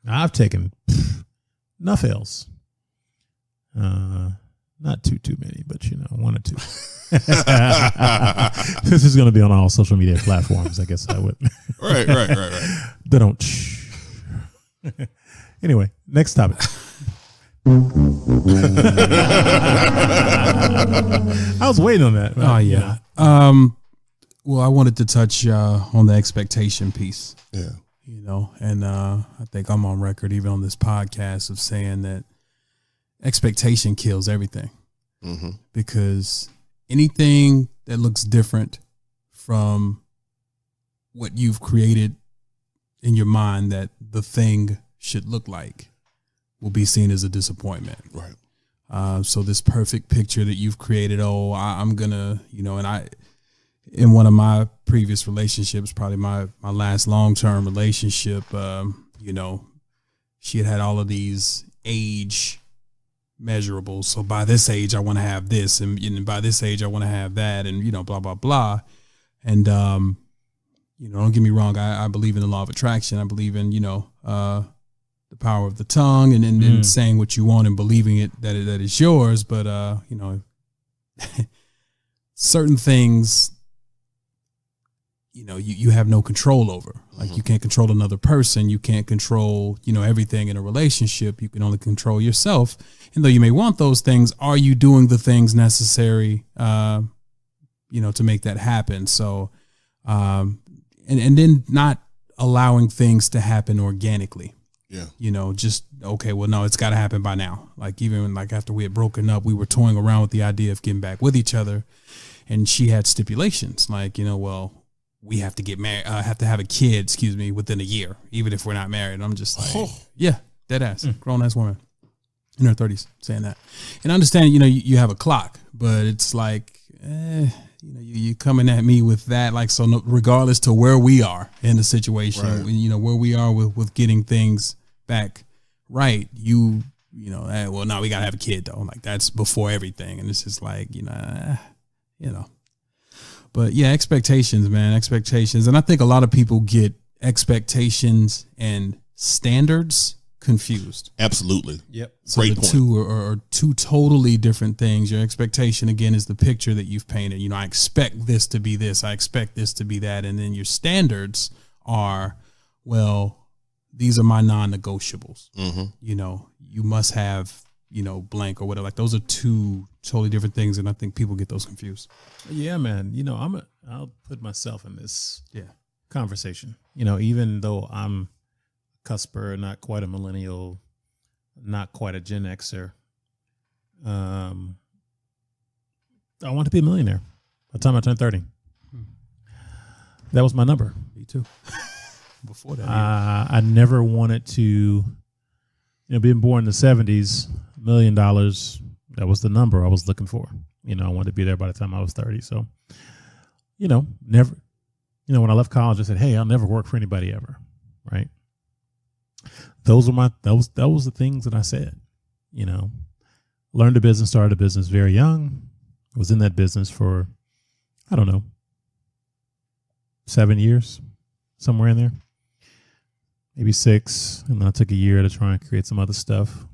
Speaker 3: I've taken enough L's. Not too many, but, you know, one or two. This is going to be on all social media platforms. I guess I would.
Speaker 2: Right.
Speaker 3: They don't. Anyway, next topic. I was waiting on that.
Speaker 1: Oh, yeah. Well, I wanted to touch on the expectation piece.
Speaker 2: Yeah.
Speaker 1: You know, and I think I'm on record even on this podcast of saying that expectation kills everything.
Speaker 2: Mm-hmm.
Speaker 1: Because anything that looks different from what you've created in your mind that the thing should look like will be seen as a disappointment.
Speaker 2: Right.
Speaker 1: So this perfect picture that you've created, I'm gonna, you know, and in one of my previous relationships, probably my last long-term relationship, you know, she had all of these age measurables. So by this age, I want to have this, and by this age, I want to have that, and, you know, blah, blah, blah. And, you know, don't get me wrong. I believe in the law of attraction. I believe in, you know, the power of the tongue and saying what you want and believing it, that it's yours. But, you know, certain things, you know, you have no control over. Like, you can't control another person. You can't control, you know, everything in a relationship. You can only control yourself. And though you may want those things, are you doing the things necessary, you know, to make that happen? So, and then not allowing things to happen organically.
Speaker 2: Yeah.
Speaker 1: You know, just, okay, well, no, it's got to happen by now. Like, even like after we had broken up, we were toying around with the idea of getting back with each other. And she had stipulations like, you know, well, we have to get married, have to have a kid, within a year, even if we're not married. And I'm just like, yeah, dead ass, grown ass woman in her 30s saying that. And I understand, you know, you have a clock, but it's like, you know, you coming at me with that, like, so no, regardless to where we are in the situation,
Speaker 2: right,
Speaker 1: you know, where we are with getting things back right, you know, well, no, we got to have a kid though. Like, that's before everything. And it's just like, you know. But yeah, expectations, man, expectations. And I think a lot of people get expectations and standards confused.
Speaker 2: Absolutely.
Speaker 1: Yep. So
Speaker 2: Great
Speaker 1: the
Speaker 2: point.
Speaker 1: two are two totally different things. Your expectation, again, is the picture that you've painted. You know, I expect this to be this. I expect this to be that. And then your standards are, well, these are my non-negotiables.
Speaker 2: Mm-hmm.
Speaker 1: You know, you must have, you know, blank or whatever. Like, those are two totally different things, and I think people get those confused.
Speaker 3: Yeah, man. You know, I'll put myself in this conversation. You know, even though I'm a cusper, not quite a millennial, not quite a Gen Xer, I want to be a millionaire by the time I turn 30. That was my number.
Speaker 1: Me too. before that.
Speaker 3: I never wanted to, being born in the 70s, $1 million, that was the number I was looking for. I wanted to be there by the time I was 30. So, never, when I left college, I said, hey, I'll never work for anybody ever. Right. That was the things that I said, learned a business, started a business very young. I was in that business for, 7 years, somewhere in there, maybe 6. And then I took a year to try and create some other stuff.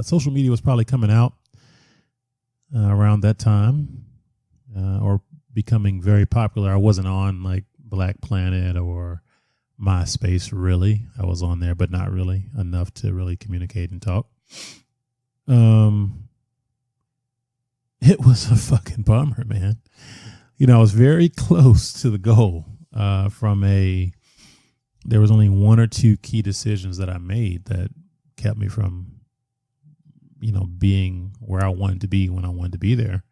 Speaker 3: Social media was probably coming out around that time, or becoming very popular. I wasn't on like Black Planet or MySpace, really. I was on there, but not really enough to really communicate and talk. It was a fucking bummer, man. I was very close to the goal. There was only 1 or 2 key decisions that I made that kept me from, being where I wanted to be when I wanted to be there.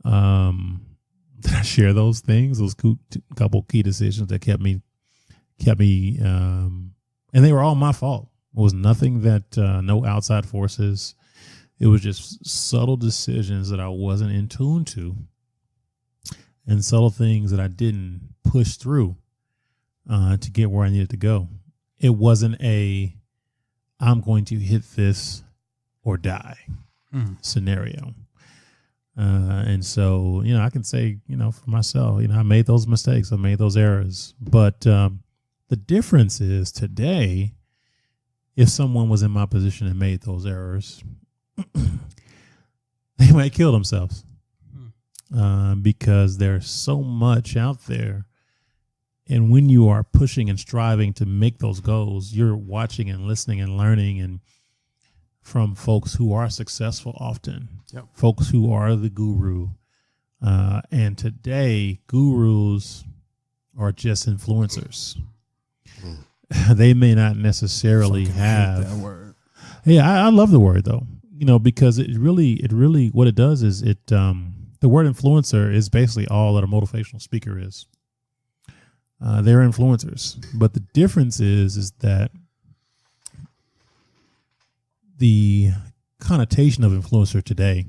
Speaker 3: Did I share those things? Those couple key decisions that kept me, and they were all my fault. It was nothing that, no outside forces. It was just subtle decisions that I wasn't in tune to, and subtle things that I didn't push through to get where I needed to go. It wasn't I'm going to hit this or die scenario. And so, I can say, for myself, I made those mistakes. I made those errors. But the difference is today, if someone was in my position and made those errors, they might kill themselves because there's so much out there. And when you are pushing and striving to make those goals, you're watching and listening and learning and from folks who are successful often, folks who are the guru. And today, gurus are just influencers. They may not necessarily have
Speaker 1: that word.
Speaker 3: Yeah, I love the word though. Because it really, what it does is the word influencer is basically all that a motivational speaker is. They're influencers, but the difference is that the connotation of influencer today,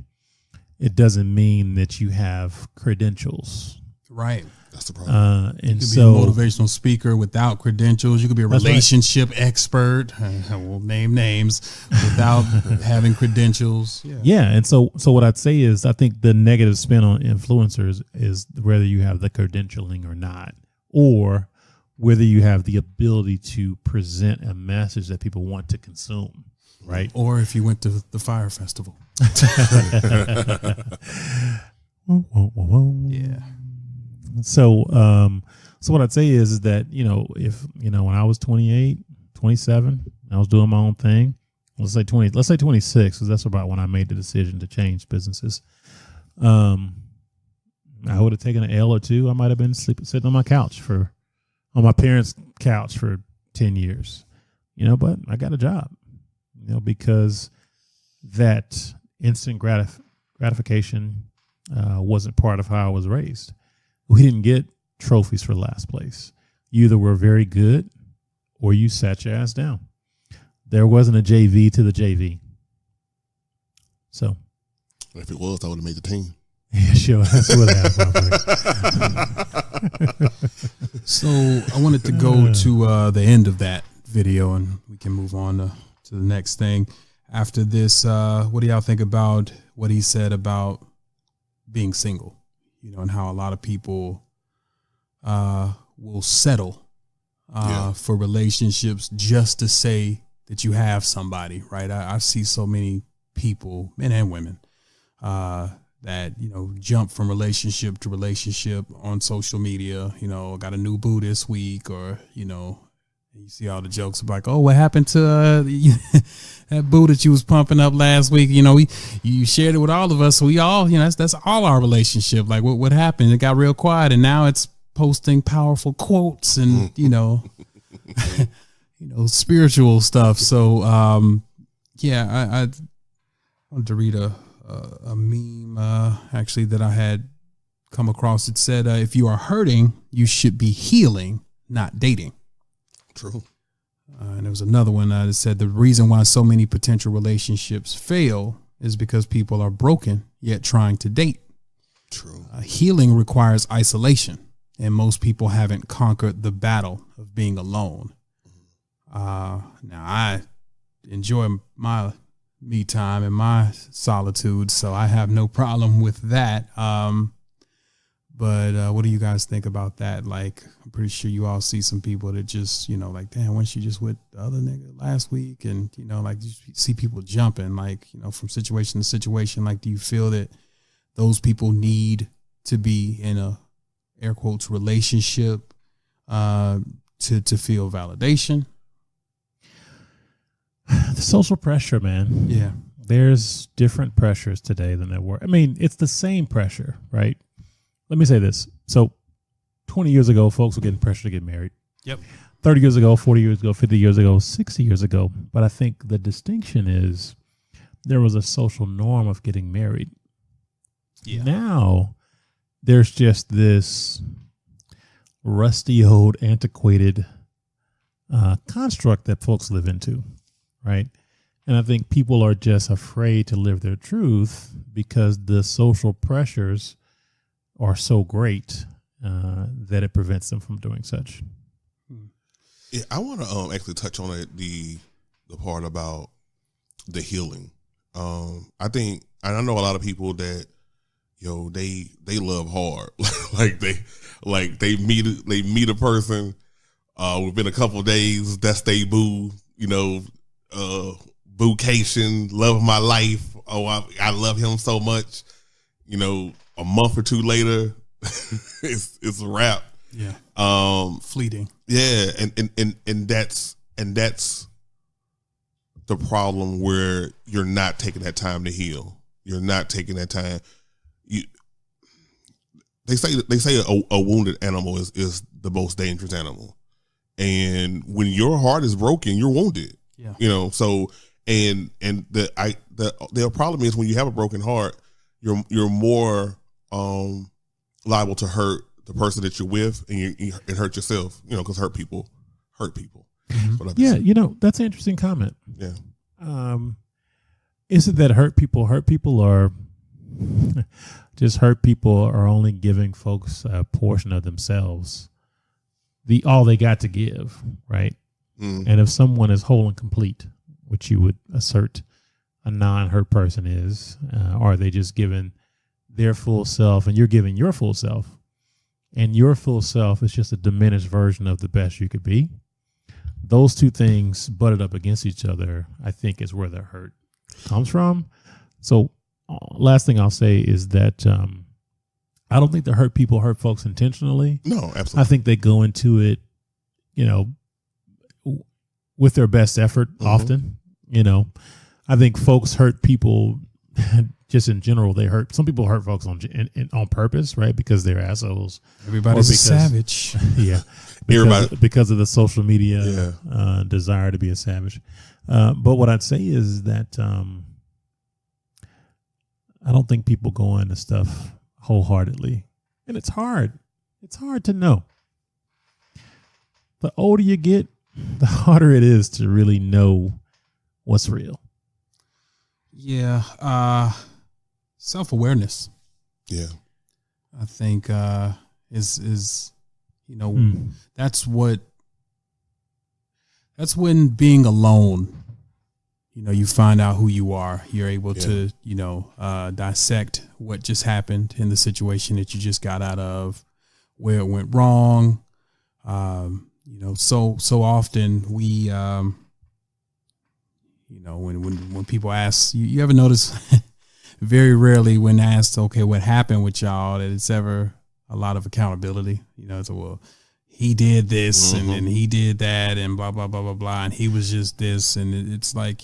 Speaker 3: it doesn't mean that you have credentials.
Speaker 1: Right.
Speaker 2: That's the problem.
Speaker 1: You could be a motivational speaker without credentials. You could be a relationship expert. I won't name names without having credentials.
Speaker 3: Yeah. And so what I'd say is, I think the negative spin on influencers is whether you have the credentialing or not, or whether you have the ability to present a message that people want to consume. Right.
Speaker 1: Or if you went to the Fire Festival. Yeah.
Speaker 3: So what I'd say is that, if, when I was 28, 27, I was doing my own thing. Let's say 26, because that's about when I made the decision to change businesses. I would have taken an L or two. I might have been sitting on my parents' couch for 10 years, but I got a job, because that instant gratification wasn't part of how I was raised. We didn't get trophies for last place. You either were very good or you sat your ass down. There wasn't a JV to the JV. So
Speaker 2: if it was, I would have made the team.
Speaker 3: Yeah, sure. That's what happened.
Speaker 1: So I wanted to go to the end of that video, and we can move on to the next thing. After this, what do y'all think about what he said about being single? And how a lot of people will settle for relationships just to say that you have somebody, right? I see so many people, men and women, that, jump from relationship to relationship on social media. Got a new boo this week, or, you see all the jokes about, oh, what happened to that boo that you was pumping up last week? You shared it with all of us. So we all, that's all our relationship. Like what happened? It got real quiet, and now it's posting powerful quotes and, spiritual stuff. So, I wanted to read a meme, actually, that I had come across. It said, if you are hurting, you should be healing, not dating.
Speaker 2: True.
Speaker 1: And there was another one that said the reason why so many potential relationships fail is because people are broken yet trying to date.
Speaker 2: True.
Speaker 1: Healing requires isolation, and most people haven't conquered the battle of being alone. Now, I enjoy my me time and my solitude, so I have no problem with that. But what do you guys think about that? Like, I'm pretty sure you all see some people that just, like, damn, wasn't she just with the other nigga last week? And, like, you see people jumping, like, from situation to situation. Like, do you feel that those people need to be in a, air quotes, relationship to feel validation?
Speaker 3: The social pressure, man.
Speaker 1: Yeah.
Speaker 3: There's different pressures today than there were. I mean, it's the same pressure, right? Let me say this. So 20 years ago, folks were getting pressure to get married.
Speaker 1: Yep.
Speaker 3: 30 years ago, 40 years ago, 50 years ago, 60 years ago. But I think the distinction is there was a social norm of getting married. Yeah. Now there's just this rusty old antiquated construct that folks live into, right? And I think people are just afraid to live their truth because the social pressures are so great that it prevents them from doing such.
Speaker 2: Yeah, I want to actually touch on the part about the healing. I think, and I know a lot of people that they love hard, like they meet a person within a couple of days. That's they boo, boocation, love of my life. Oh, I love him so much. A month or two later, it's a wrap.
Speaker 1: Yeah. Fleeting.
Speaker 2: Yeah, and that's the problem where you're not taking that time to heal. You're not taking that time. They say a wounded animal is the most dangerous animal, and when your heart is broken, you're wounded.
Speaker 1: Yeah.
Speaker 2: So and the problem is when you have a broken heart, you're more liable to hurt the person that you're with and hurt yourself, because hurt people hurt people.
Speaker 3: Mm-hmm. Yeah, that's an interesting comment.
Speaker 2: Yeah.
Speaker 3: Is it that hurt people or just hurt people are only giving folks a portion of themselves, all they got to give, right?
Speaker 2: Mm.
Speaker 3: And if someone is whole and complete, which you would assert a non-hurt person is, are they just giving their full self and you're giving your full self, and your full self is just a diminished version of the best you could be? Those two things butted up against each other, I think, is where the hurt comes from. So last thing I'll say is that I don't think the hurt people hurt folks intentionally.
Speaker 2: No, absolutely.
Speaker 3: I think they go into it, with their best effort. Mm-hmm. Often, I think folks hurt people just in general. Some people hurt folks on purpose, right? Because they're assholes.
Speaker 1: Everybody's a savage.
Speaker 3: Yeah. Because of the social media desire to be a savage. But what I'd say is that I don't think people go into stuff wholeheartedly. And it's hard. It's hard to know. The older you get, the harder it is to really know what's real.
Speaker 1: Yeah. Self-awareness.
Speaker 2: Yeah.
Speaker 1: I think is that's when being alone, you find out who you are. You're able to, dissect what just happened in the situation that you just got out of, where it went wrong. So often we, when people ask, you ever notice very rarely when asked, okay, what happened with y'all, that it's ever a lot of accountability. So, well, he did this and then he did that and blah, blah, blah, blah, blah. And he was just this. And it's like,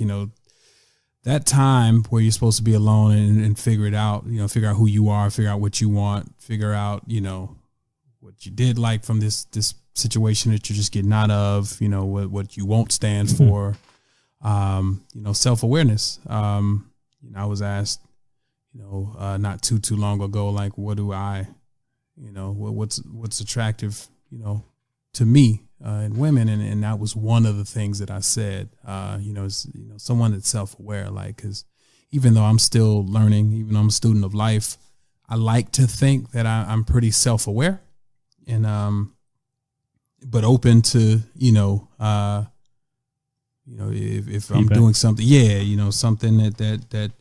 Speaker 1: that time where you're supposed to be alone and figure it out, figure out who you are, figure out what you want, figure out, what you did like from this situation that you're just getting out of, what you won't stand for, self-awareness. I was asked, not too long ago, like, what do I, what's attractive, to me and women, and that was one of the things that I said. Someone that's self-aware, like, because even though I'm still learning, even though I'm a student of life, I like to think that I'm pretty self-aware, and but open to if I'm doing something, something that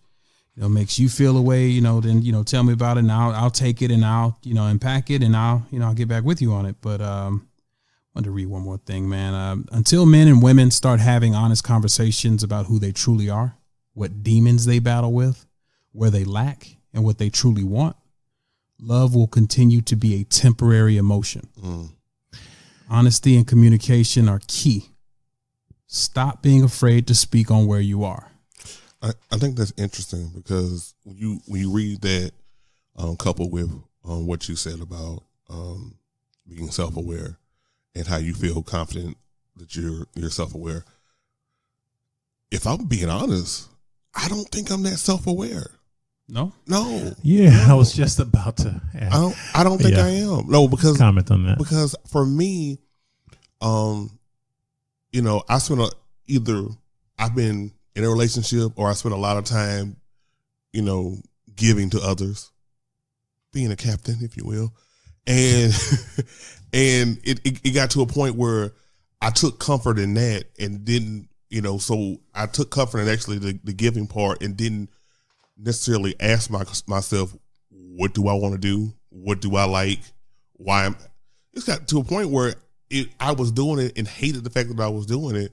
Speaker 1: makes you feel a way, then tell me about it, and I'll take it, and I'll unpack it, and I'll get back with you on it. But I wanted to read one more thing, man. Until men and women start having honest conversations about who they truly are, what demons they battle with, where they lack, and what they truly want, love will continue to be a temporary emotion. Honesty and communication are key. Stop being afraid to speak on where you are.
Speaker 2: I think that's interesting because when you read that, coupled with what you said about being self-aware and how you feel confident that you're self-aware. If I'm being honest, I don't think I'm that self-aware.
Speaker 1: No.
Speaker 3: Yeah, no. I was just about to ask.
Speaker 2: I don't think I am. No, because
Speaker 3: comment on that.
Speaker 2: Because for me, I spent either I've been in a relationship or I spent a lot of time, giving to others, being a captain, if you will, and and it got to a point where I took comfort in that and didn't, so I took comfort in actually the giving part and didn't necessarily ask myself, what do I want to do? What do I like? Why? It's got to a point where I was doing it and hated the fact that I was doing it.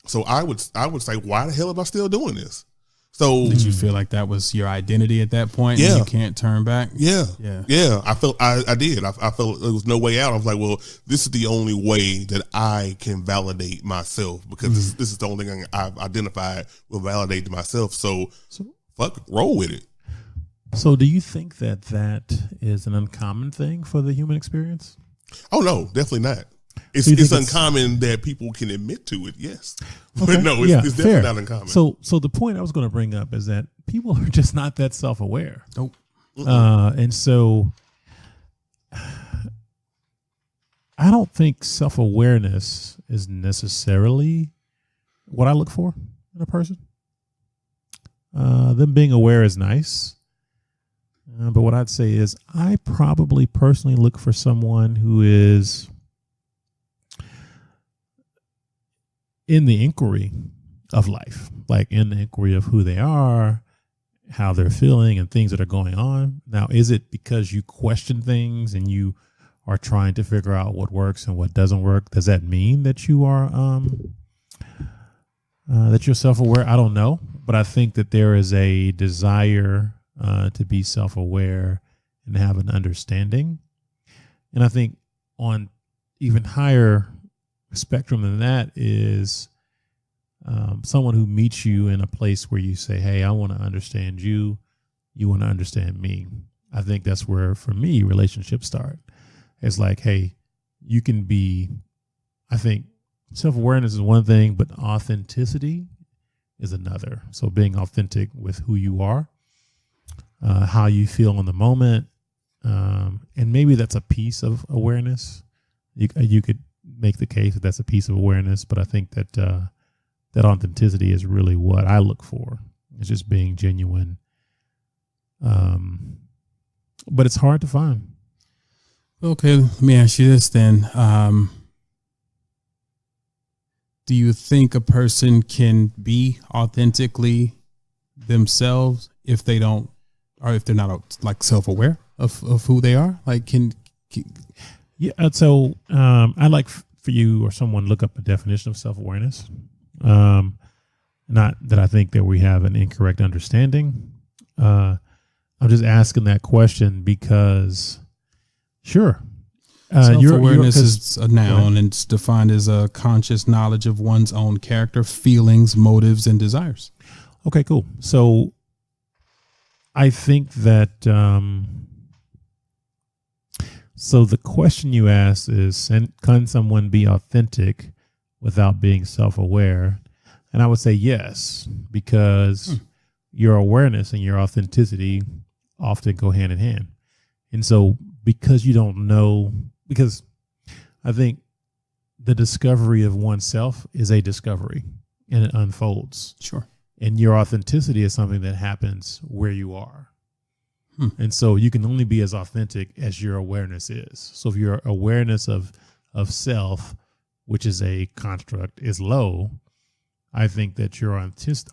Speaker 2: So I would say, why the hell am I still doing this? So
Speaker 1: did you feel like that was your identity at that point?
Speaker 2: Yeah.
Speaker 1: And you can't turn back?
Speaker 2: Yeah. I felt I did. I felt there was no way out. I was like, well, this is the only way that I can validate myself because this is the only thing I've identified will validate myself. So fuck, roll with it.
Speaker 3: So do you think that is an uncommon thing for the human experience?
Speaker 2: Oh, no, definitely not. It's uncommon that people can admit to it, yes. Okay. But no, it's definitely
Speaker 3: fair.
Speaker 2: not uncommon.
Speaker 3: So the point I was going to bring up is that people are just not that self-aware.
Speaker 1: Nope.
Speaker 3: And so I don't think self-awareness is necessarily what I look for in a person. Them being aware is nice. But what I'd say is I probably personally look for someone who is in the inquiry of life, like in the inquiry of who they are, how they're feeling and things that are going on. Now, is it because you question things and you are trying to figure out what works and what doesn't work? Does that mean that you are, that you're self-aware? I don't know, but I think that there is a desire to be self-aware and have an understanding. And I think on even higher spectrum than that is someone who meets you in a place where you say, hey, I want to understand you. You want to understand me. I think that's where, for me, relationships start. It's like, hey, you can be, I think self-awareness is one thing, but authenticity is another. So being authentic with who you are, how you feel in the moment. And maybe that's a piece of awareness. You could make the case that that's a piece of awareness, but I think that that authenticity is really what I look for. It's just being genuine. But it's hard to find.
Speaker 1: Okay, let me ask you this then. Do you think a person can be authentically themselves if they don't, or if they're not like self-aware of who they are? Like,
Speaker 3: yeah. So I'd like for you or someone look up a definition of self-awareness. Not that I think that we have an incorrect understanding. I'm just asking that question because, sure.
Speaker 1: Self-awareness is a noun and it's defined as a conscious knowledge of one's own character, feelings, motives, and desires.
Speaker 3: Okay, cool. So I think that, so the question you asked is, can someone be authentic without being self-aware? And I would say yes, because your awareness and your authenticity often go hand in hand. And so because you don't know, because I think the discovery of oneself is a discovery, and it unfolds.
Speaker 1: Sure.
Speaker 3: And your authenticity is something that happens where you are. And so you can only be as authentic as your awareness is. So if your awareness of self, which is a construct, is low, I think that your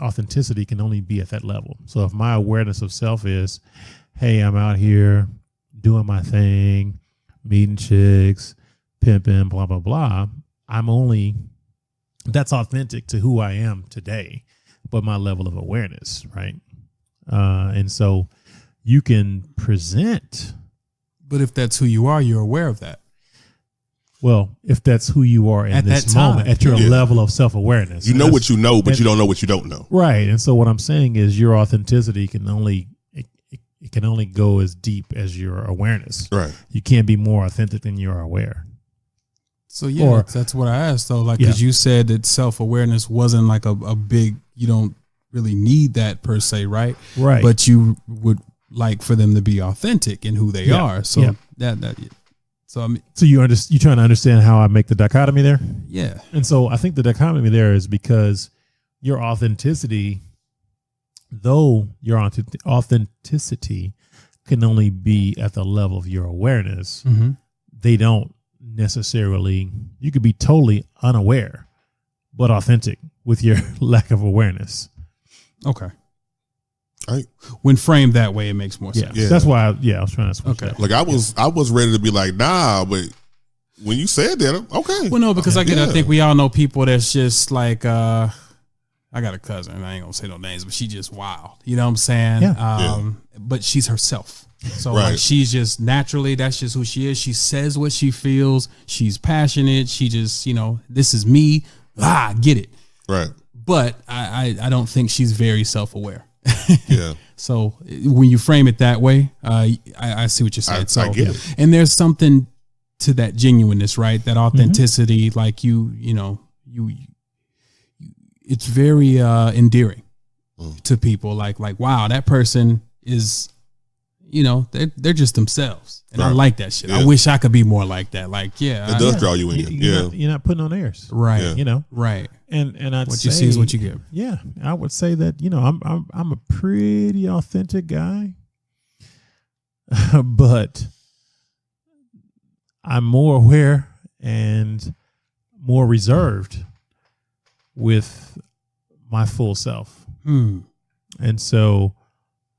Speaker 3: authenticity can only be at that level. So if my awareness of self is, hey, I'm out here doing my thing, meeting chicks, pimping, blah, blah, blah, that's authentic to who I am today, but my level of awareness, right? And so you can present.
Speaker 1: But if that's who you are, you're aware of that.
Speaker 3: Well, if that's who you are in
Speaker 1: At
Speaker 3: this
Speaker 1: that time.
Speaker 3: moment, at your level of self-awareness.
Speaker 2: You know what you know, but you don't know what you don't know.
Speaker 3: Right. And so what I'm saying is your authenticity can only it can only go as deep as your awareness.
Speaker 2: Right.
Speaker 3: You can't be more authentic than you're aware.
Speaker 1: So yeah, that's what I asked though. Like, because you said that self-awareness wasn't like a big, you don't really need that per se, right?
Speaker 3: Right.
Speaker 1: But you would like for them to be authentic in who they are. So so I mean,
Speaker 3: so you trying to understand how I make the dichotomy there?
Speaker 1: yeah.
Speaker 3: And so I think the dichotomy there is because your authenticity, though your authenticity can only be at the level of your awareness, they don't necessarily, you could be totally unaware, but authentic with your lack of awareness.
Speaker 1: Okay.
Speaker 2: Right.
Speaker 1: When framed that way, it makes more sense.
Speaker 2: Yeah.
Speaker 3: That's why I was trying to switch that.
Speaker 2: Like I was ready to be like, nah, but when you said that, okay.
Speaker 1: Well, no, because I think we all know people that's just like, I got a cousin, I ain't gonna say no names, but she just wild. You know what I'm saying?
Speaker 3: Yeah.
Speaker 1: But she's herself. So
Speaker 2: Right.
Speaker 1: like she's just naturally, that's just who she is. She says what she feels. She's passionate. She just, this is me. Get it.
Speaker 2: Right.
Speaker 1: But I don't think she's very self-aware.
Speaker 2: Yeah.
Speaker 1: So when you frame it that way, I see what you're saying.
Speaker 2: I get it.
Speaker 1: And there's something to that genuineness, right? That authenticity, like it's very endearing to people. Like, wow, that person is, they're just themselves. And I like that shit.
Speaker 2: Yeah.
Speaker 1: I wish I could be more like that. Like,
Speaker 2: It does draw you in.
Speaker 3: You're not putting on airs.
Speaker 1: right.
Speaker 2: Yeah.
Speaker 1: Right.
Speaker 3: And I'd
Speaker 1: What
Speaker 3: say,
Speaker 1: you see is what you get.
Speaker 3: Yeah, I would say that I'm a pretty authentic guy, but I'm more aware and more reserved with my full self, and so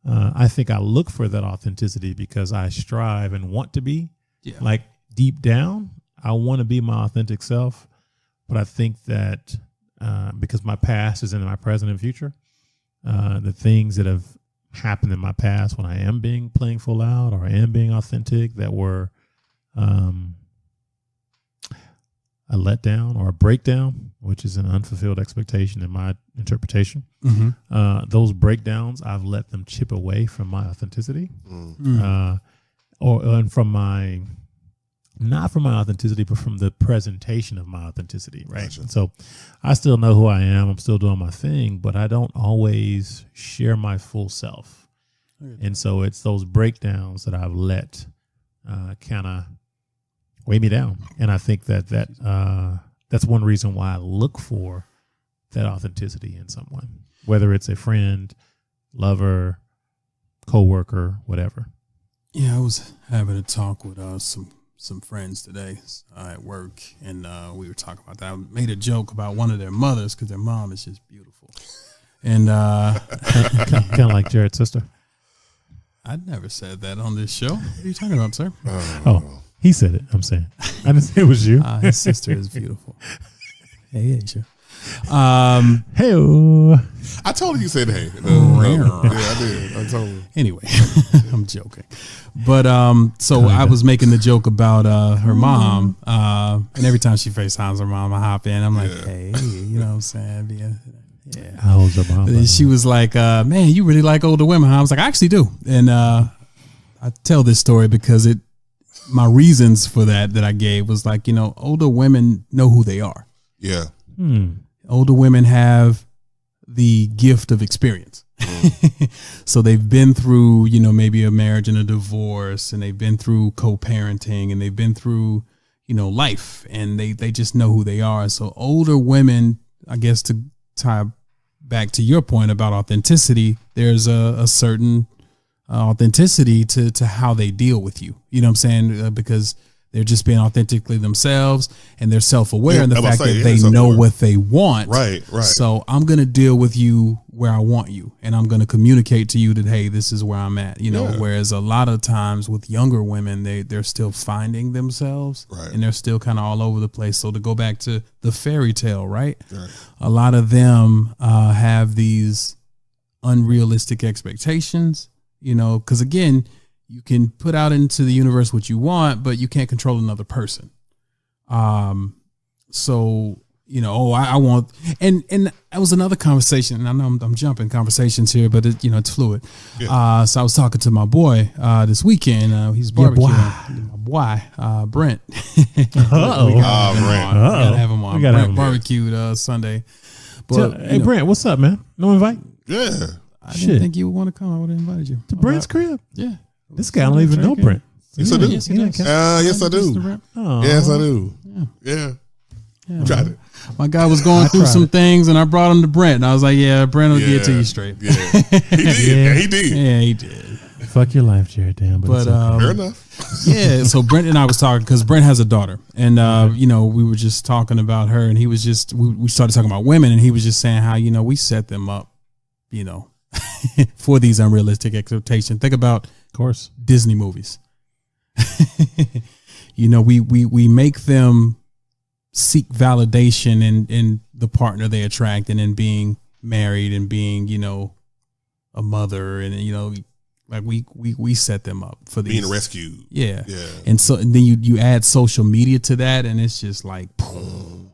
Speaker 3: I think I look for that authenticity because I strive and want to be.
Speaker 1: Yeah.
Speaker 3: Like deep down, I want to be my authentic self, but I think that. Because my past is in my present and future, the things that have happened in my past when I am playing full out or I am being authentic that were a letdown or a breakdown, which is an unfulfilled expectation in my interpretation. Those breakdowns, I've let them chip away from my authenticity, or from my. Not from my authenticity, but from the presentation of my authenticity, right?
Speaker 2: Gotcha.
Speaker 3: So I still know who I am. I'm still doing my thing, but I don't always share my full self. And so it's those breakdowns that I've let kind of weigh me down. And I think that's one reason why I look for that authenticity in someone, whether it's a friend, lover, coworker, whatever.
Speaker 1: Yeah, I was having a talk with some friends today at work, and we were talking about that. I made a joke about one of their mothers because their mom is just beautiful, and
Speaker 3: kind of like Jared's sister.
Speaker 1: I never said that on this show. What are you talking about, sir?
Speaker 3: Oh, he said it. I'm saying I didn't say it was you.
Speaker 1: His sister is beautiful. Hey, Asia.
Speaker 3: Hey,
Speaker 2: I told you said hey. Yeah, I did. I told you.
Speaker 1: Anyway, I'm joking. But so I was making the joke about her mom, and every time she FaceTimes her mom, I hop in. I'm like, hey, you know what I'm saying? Yeah.
Speaker 3: How old's her mom?
Speaker 1: And she was like, man, you really like older women, huh? I was like, I actually do. And I tell this story because my reasons for that I gave was like, older women know who they are.
Speaker 2: Yeah.
Speaker 1: Older women have the gift of experience. So they've been through, maybe a marriage and a divorce, and they've been through co-parenting, and they've been through, life, and they just know who they are. So older women, I guess, to tie back to your point about authenticity, there's a certain authenticity to how they deal with you. You know what I'm saying? Because they're just being authentically themselves, and they're self-aware in the fact that they know what they want.
Speaker 2: Right.
Speaker 1: So I'm going to deal with you where I want you, and I'm going to communicate to you that, hey, this is where I'm at, whereas a lot of times with younger women, they're still finding themselves, and they're still kind of all over the place. So to go back to the fairy tale, right? A lot of them have these unrealistic expectations, because again, you can put out into the universe what you want, but you can't control another person. So, I want, and that was another conversation. And I know I'm jumping conversations here, but it's fluid. Yeah. So I was talking to my boy this weekend. He's barbecuing. My boy, Brent.
Speaker 2: Brent.
Speaker 1: We gotta have him on. Brent barbecued Sunday. But
Speaker 3: hey, Brent, what's up, man? No invite?
Speaker 2: Yeah.
Speaker 1: I didn't think you would want to come. I would have invited you
Speaker 3: to Brent's crib.
Speaker 1: Yeah.
Speaker 3: This guy don't even know Brent.
Speaker 2: Yes, I do.
Speaker 1: Yes,
Speaker 2: I do. Yes, I do. Yeah. Tried it.
Speaker 1: My guy was going through some things, and I brought him to Brent, and I was like, "Yeah, Brent will get to you straight."
Speaker 2: Yeah, he did.
Speaker 1: Yeah, he did.
Speaker 3: Fuck your life, Jared. Damn, but
Speaker 2: fair enough.
Speaker 1: Yeah. So Brent and I was talking because Brent has a daughter, and we were just talking about her, and he was just we started talking about women, and he was just saying how we set them up, for these unrealistic expectations. Think about, of
Speaker 3: course,
Speaker 1: Disney movies. We make them seek validation in the partner they attract, and in being married, and being a mother, and like we set them up for these,
Speaker 2: being rescued.
Speaker 1: Yeah. And so and then you add social media to that, and it's just like,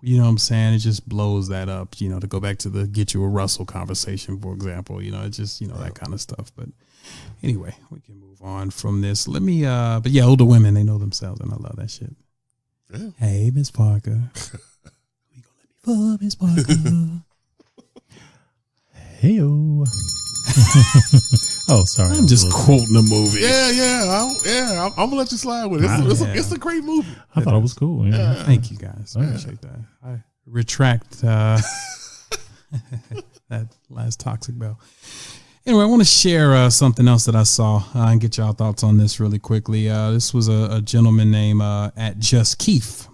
Speaker 1: you know what I'm saying? It just blows that up, to go back to the get you a Russell conversation, for example, it's just, that kind of stuff. But anyway, we can move on from this. Let me, but yeah, older women, they know themselves, and I love that shit. Yeah. Hey, Miss Parker. We gonna let me fuck Miss Parker.
Speaker 3: Hey-o. Oh, sorry.
Speaker 1: I'm just quoting the movie.
Speaker 2: Yeah. I'm gonna let you slide with it. It's a great movie.
Speaker 3: I thought it was cool. Yeah.
Speaker 1: Thank you guys. Appreciate that. I retract that last toxic bell. Anyway, I want to share something else that I saw and get y'all thoughts on this really quickly. This was a gentleman named at Just Keith,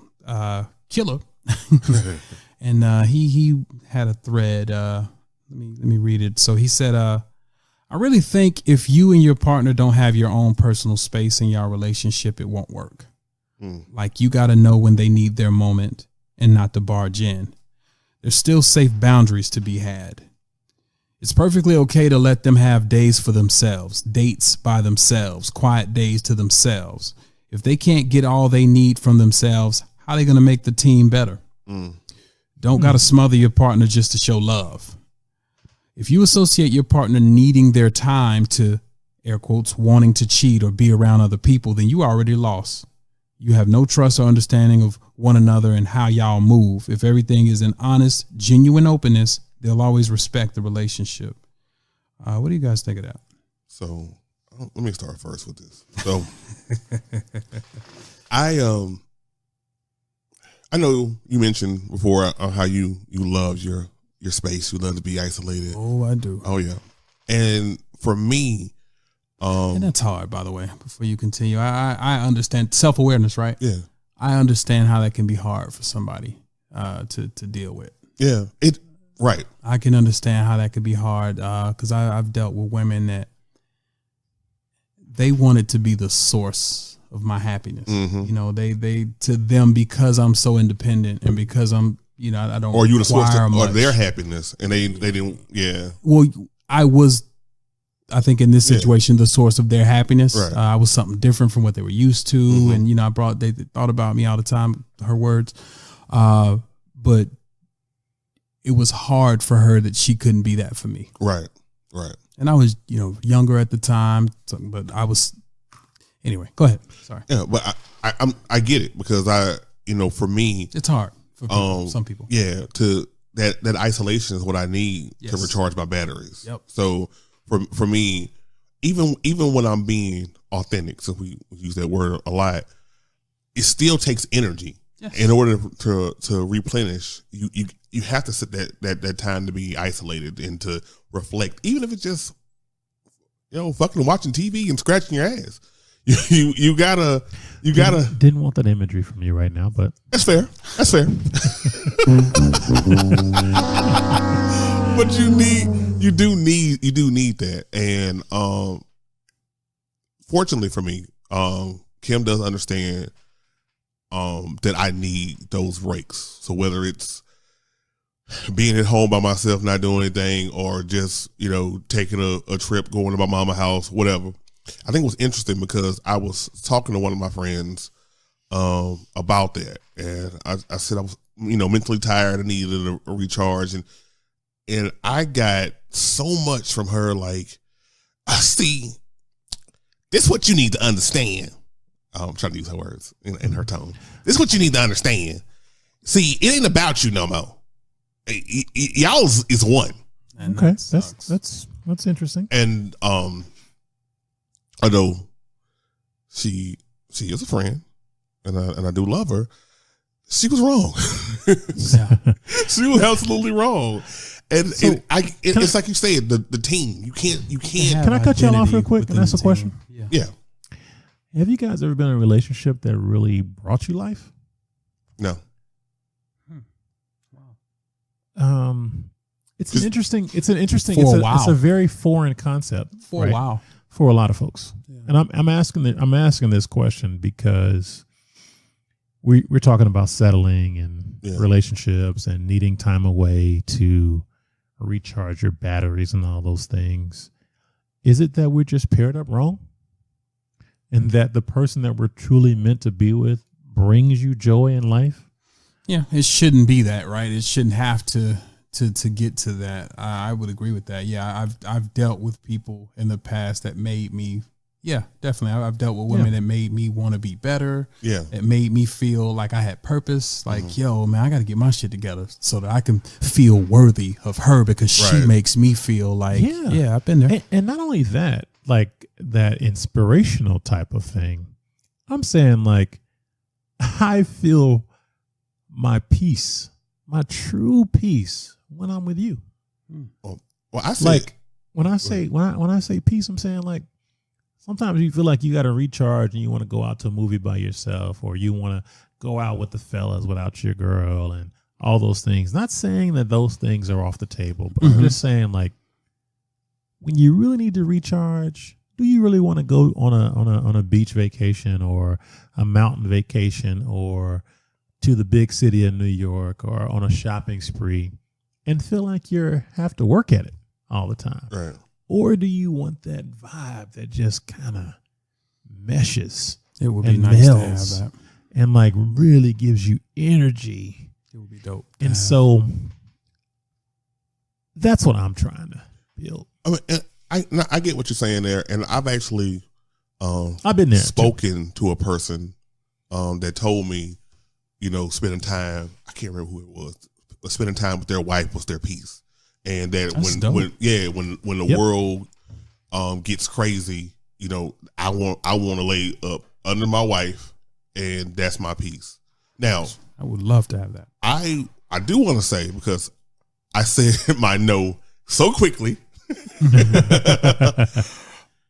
Speaker 1: Killer, and he had a thread. Let me read it. So he said, I really think if you and your partner don't have your own personal space in your relationship, it won't work. Like, you got to know when they need their moment and not to barge in. There's still safe boundaries to be had. It's perfectly okay to let them have days for themselves, dates by themselves, quiet days to themselves. If they can't get all they need from themselves, how are they going to make the team better? Don't got to smother your partner just to show love. If you associate your partner needing their time to, air quotes, wanting to cheat or be around other people, then you already lost. You have no trust or understanding of one another and how y'all move. If everything is in honest, genuine openness, they'll always respect the relationship. What do you guys think of that?
Speaker 2: So let me start first with this. So I know you mentioned before how you love your space. You love to be isolated.
Speaker 1: Oh, I do.
Speaker 2: Oh yeah. And for me,
Speaker 1: and that's hard, by the way, before you continue. I understand self-awareness, right?
Speaker 2: Yeah.
Speaker 1: I understand how that can be hard for somebody to deal with.
Speaker 2: Yeah. Right.
Speaker 1: I can understand how that could be hard because I've dealt with women that they wanted to be the source of my happiness. Mm-hmm. They to them, because I'm so independent and because I'm, I don't.
Speaker 2: Or you the source of their happiness, and they didn't. Yeah.
Speaker 1: Well, I think in this situation, the source of their happiness.
Speaker 2: Right.
Speaker 1: I was something different from what they were used to, and they thought about me all the time. Her words, but it was hard for her that she couldn't be that for me.
Speaker 2: Right.
Speaker 1: And I was, younger at the time, but I was. Anyway, go ahead. Sorry.
Speaker 2: Yeah, but I get it because for me,
Speaker 1: it's hard for people, some people.
Speaker 2: Yeah, that isolation is what I need to recharge my batteries.
Speaker 1: Yep.
Speaker 2: So for me, even when I'm being authentic, so we use that word a lot, it still takes energy. Yes. In order to replenish. You have to sit that time to be isolated and to reflect, even if it's just fucking watching TV and scratching your ass. You gotta
Speaker 3: didn't want that imagery from you right now, but
Speaker 2: that's fair. But you do need that. And fortunately for me, Kim does understand that I need those breaks. So whether it's being at home by myself, not doing anything, or just, taking a trip, going to my mama's house, whatever. I think it was interesting because I was talking to one of my friends about that. And I said I was, mentally tired. I needed a recharge. And I got so much from her, like, I see, this is what you need to understand. I'm trying to use her words in her tone. This is what you need to understand. See, it ain't about you no more. Y'all is one.
Speaker 3: And okay, that's interesting.
Speaker 2: And although she is a friend, and I do love her, she was wrong. She was absolutely wrong. And so, it's like you said, the team. You can't.
Speaker 3: Can I cut y'all off real quick and ask a question?
Speaker 2: Yeah.
Speaker 3: Have you guys ever been in a relationship that really brought you life?
Speaker 2: No.
Speaker 3: It's a very foreign concept
Speaker 1: for a while
Speaker 3: for a lot of folks. Yeah. And I'm asking this question because we're talking about settling and relationships and needing time away to recharge your batteries and all those things. Is it that we're just paired up wrong? And that the person that we're truly meant to be with brings you joy in life?
Speaker 1: Yeah, it shouldn't be that, right? It shouldn't have to get to that. I would agree with that. Yeah, I've dealt with people in the past that made me. Yeah, definitely. I've dealt with women that made me want to be better.
Speaker 2: Yeah,
Speaker 1: it made me feel like I had purpose. Like, yo, man, I got to get my shit together so that I can feel worthy of her because she makes me feel like, I've been there.
Speaker 3: And not only that, like that inspirational type of thing. I'm saying, like, I feel my peace, my true peace, when I'm with you.
Speaker 2: Well, I say,
Speaker 3: like when I say peace, I'm saying, like, sometimes you feel like you got to recharge and you want to go out to a movie by yourself, or you want to go out with the fellas without your girl and all those things. Not saying that those things are off the table, but I'm just saying, like, when you really need to recharge, do you really want to go on a beach vacation or a mountain vacation or to the big city of New York or on a shopping spree and feel like you have to work at it all the time?
Speaker 2: Right.
Speaker 3: Or do you want that vibe that just kind of meshes?
Speaker 1: It would be nice to have that.
Speaker 3: And, like, really gives you energy.
Speaker 1: It would be dope.
Speaker 3: And so that's what I'm trying to build.
Speaker 2: I mean, I get what you're saying there, and I've actually
Speaker 3: I've been there
Speaker 2: spoken to a person that told me, spending time, I can't remember who it was, but spending time with their wife was their peace. And that when the world gets crazy, I want to lay up under my wife, and that's my peace. Now,
Speaker 1: I would love to have that.
Speaker 2: I do want to say, because I said my no so quickly.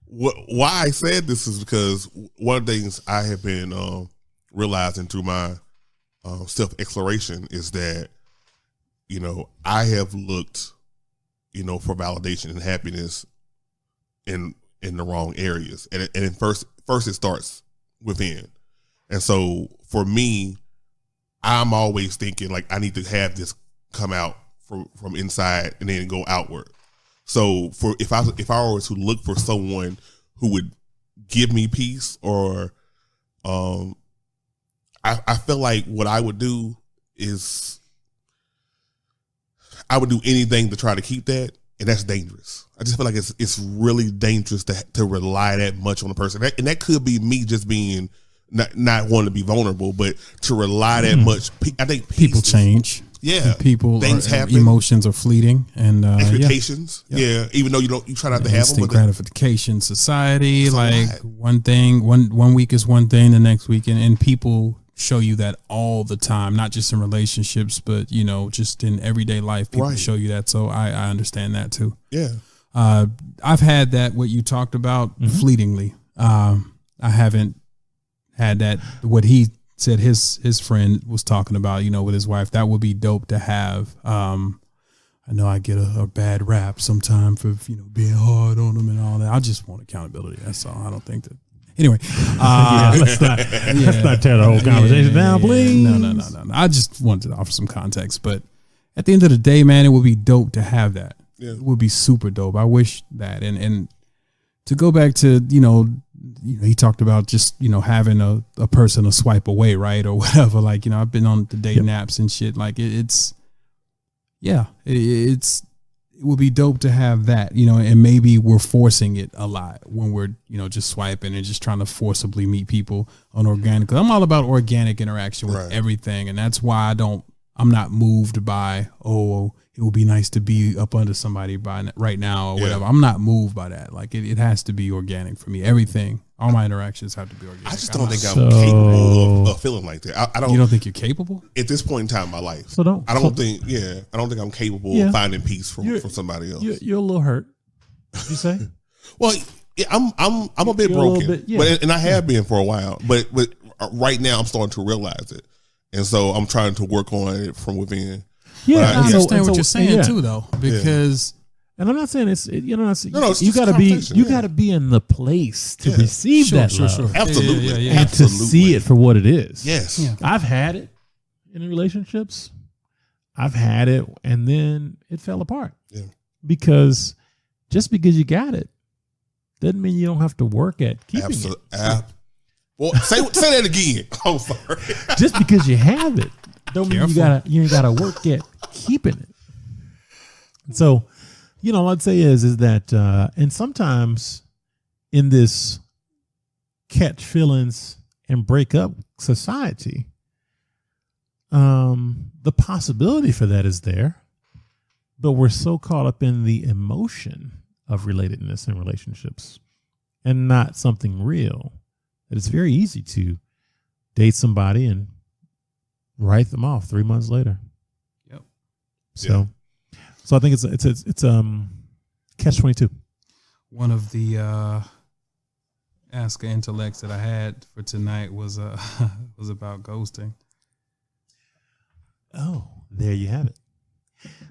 Speaker 2: Why I said this is because one of the things I have been realizing through my self-exploration is that, I have looked, for validation and happiness in the wrong areas. And first it starts within. And so for me, I'm always thinking, like, I need to have this come out from inside and then go outward. So if I were to look for someone who would give me peace, or I feel like what I would do is I would do anything to try to keep that, and that's dangerous. I just feel like it's really dangerous to rely that much on a person, and that could be me just being not wanting to be vulnerable, but to rely that much. I think
Speaker 1: people change.
Speaker 2: Yeah,
Speaker 1: people,
Speaker 2: things happen.
Speaker 1: Emotions are fleeting, and
Speaker 2: expectations. Yeah, even though you try not to have them.
Speaker 1: Instant gratification society. Like one thing, one week is one thing, the next week, and people show you that all the time, not just in relationships, but just in everyday life. People show you that. So I understand that too.
Speaker 2: Yeah,
Speaker 1: I've had that. What you talked about fleetingly. I haven't had that. What he said his friend was talking about, with his wife. That would be dope to have. I know I get a bad rap sometime for being hard on them and all that. I just want accountability. That's all. I don't think that. Anyway,
Speaker 3: let's not tear the whole conversation down, please.
Speaker 1: No. I just wanted to offer some context, but at the end of the day, man, it would be dope to have that.
Speaker 2: Yeah.
Speaker 1: It would be super dope. I wish that, and to go back to he talked about just having a person to swipe away, right, or whatever. Like I've been on the dating apps and shit. Like it would be dope to have that, and maybe we're forcing it a lot when we're just swiping and just trying to forcibly meet people on organic. Cause I'm all about organic interaction with everything, and that's why I'm not moved by it would be nice to be up under somebody right now or whatever. I'm not moved by that. Like it has to be organic for me. Everything, all my interactions have to be organic.
Speaker 2: I just don't think I'm capable of feeling like that. I don't.
Speaker 1: You don't think you're capable
Speaker 2: at this point in time in my life?
Speaker 3: I don't
Speaker 2: think I'm capable of finding peace from somebody else.
Speaker 3: You're a little hurt. You say?
Speaker 2: Well, yeah, I'm a bit broken, but I have been for a while. But right now, I'm starting to realize it, and so I'm trying to work on it from within.
Speaker 1: Yeah, I understand what you're saying too, though, because,
Speaker 3: and I'm not saying you gotta be in the place to receive that love.
Speaker 2: Sure. Absolutely,
Speaker 3: and to see it for what it is.
Speaker 2: Yes,
Speaker 3: I've had it in relationships. I've had it, and then it fell apart.
Speaker 2: Yeah,
Speaker 3: because just because you got it doesn't mean you don't have to work at keeping it.
Speaker 2: Well, say that again. I'm sorry.
Speaker 3: Just because you have it don't mean you ain't gotta work at keeping it. And so, what I'd say is that and sometimes in this catch feelings and break up society, the possibility for that is there, but we're so caught up in the emotion of relatedness in relationships and not something real that it's very easy to date somebody and write them off 3 months later.
Speaker 1: Yep.
Speaker 3: So I think it's catch-22.
Speaker 1: One of the Ask Intellects that I had for tonight was about ghosting.
Speaker 3: Oh, there you have it.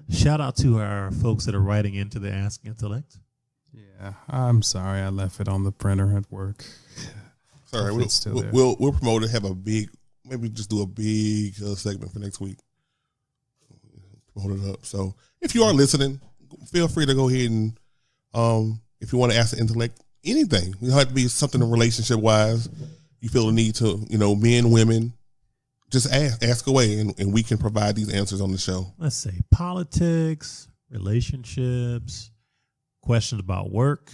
Speaker 3: Shout out to our folks that are writing into the Ask Intellect.
Speaker 1: Yeah, I'm sorry I left it on the printer at work.
Speaker 2: Sorry, we'll promote it. Maybe just do a big segment for next week. Promote it up. So if you are listening, feel free to go ahead and if you want to ask the intellect anything, you have to be something relationship wise. You feel the need to, men, women, just ask away, and we can provide these answers on the show.
Speaker 3: Let's say politics, relationships, questions about work,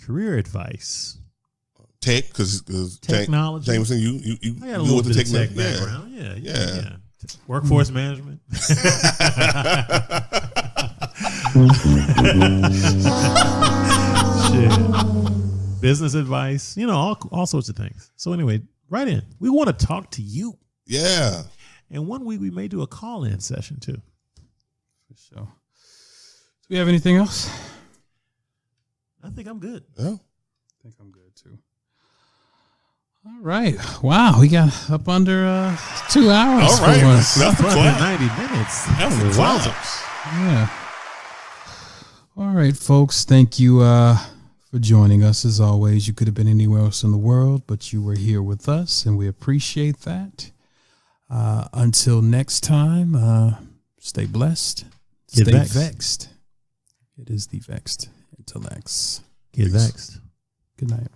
Speaker 3: career advice.
Speaker 2: Tech, because
Speaker 3: technology.
Speaker 2: Jameson, you
Speaker 3: I got a little bit of tech background. Yeah. Workforce management. Shit. Business advice. All sorts of things. So anyway, write in. We want to talk to you.
Speaker 2: Yeah.
Speaker 3: And one week we may do a call-in session too.
Speaker 1: For sure. Do we have anything else?
Speaker 3: I think I'm good.
Speaker 2: Yeah.
Speaker 1: I think I'm good too. All right. Wow, we got up under 2 hours.
Speaker 2: All right.
Speaker 3: That's 90 minutes.
Speaker 2: That was
Speaker 3: wowzers.
Speaker 1: Yeah. All right, folks. Thank you for joining us. As always, you could have been anywhere else in the world, but you were here with us, and we appreciate that. Until next time, stay blessed.
Speaker 3: Get
Speaker 1: stay
Speaker 3: vexed.
Speaker 1: vexed. It is the Vexed Intellects.
Speaker 3: Get vexed.
Speaker 1: Good night.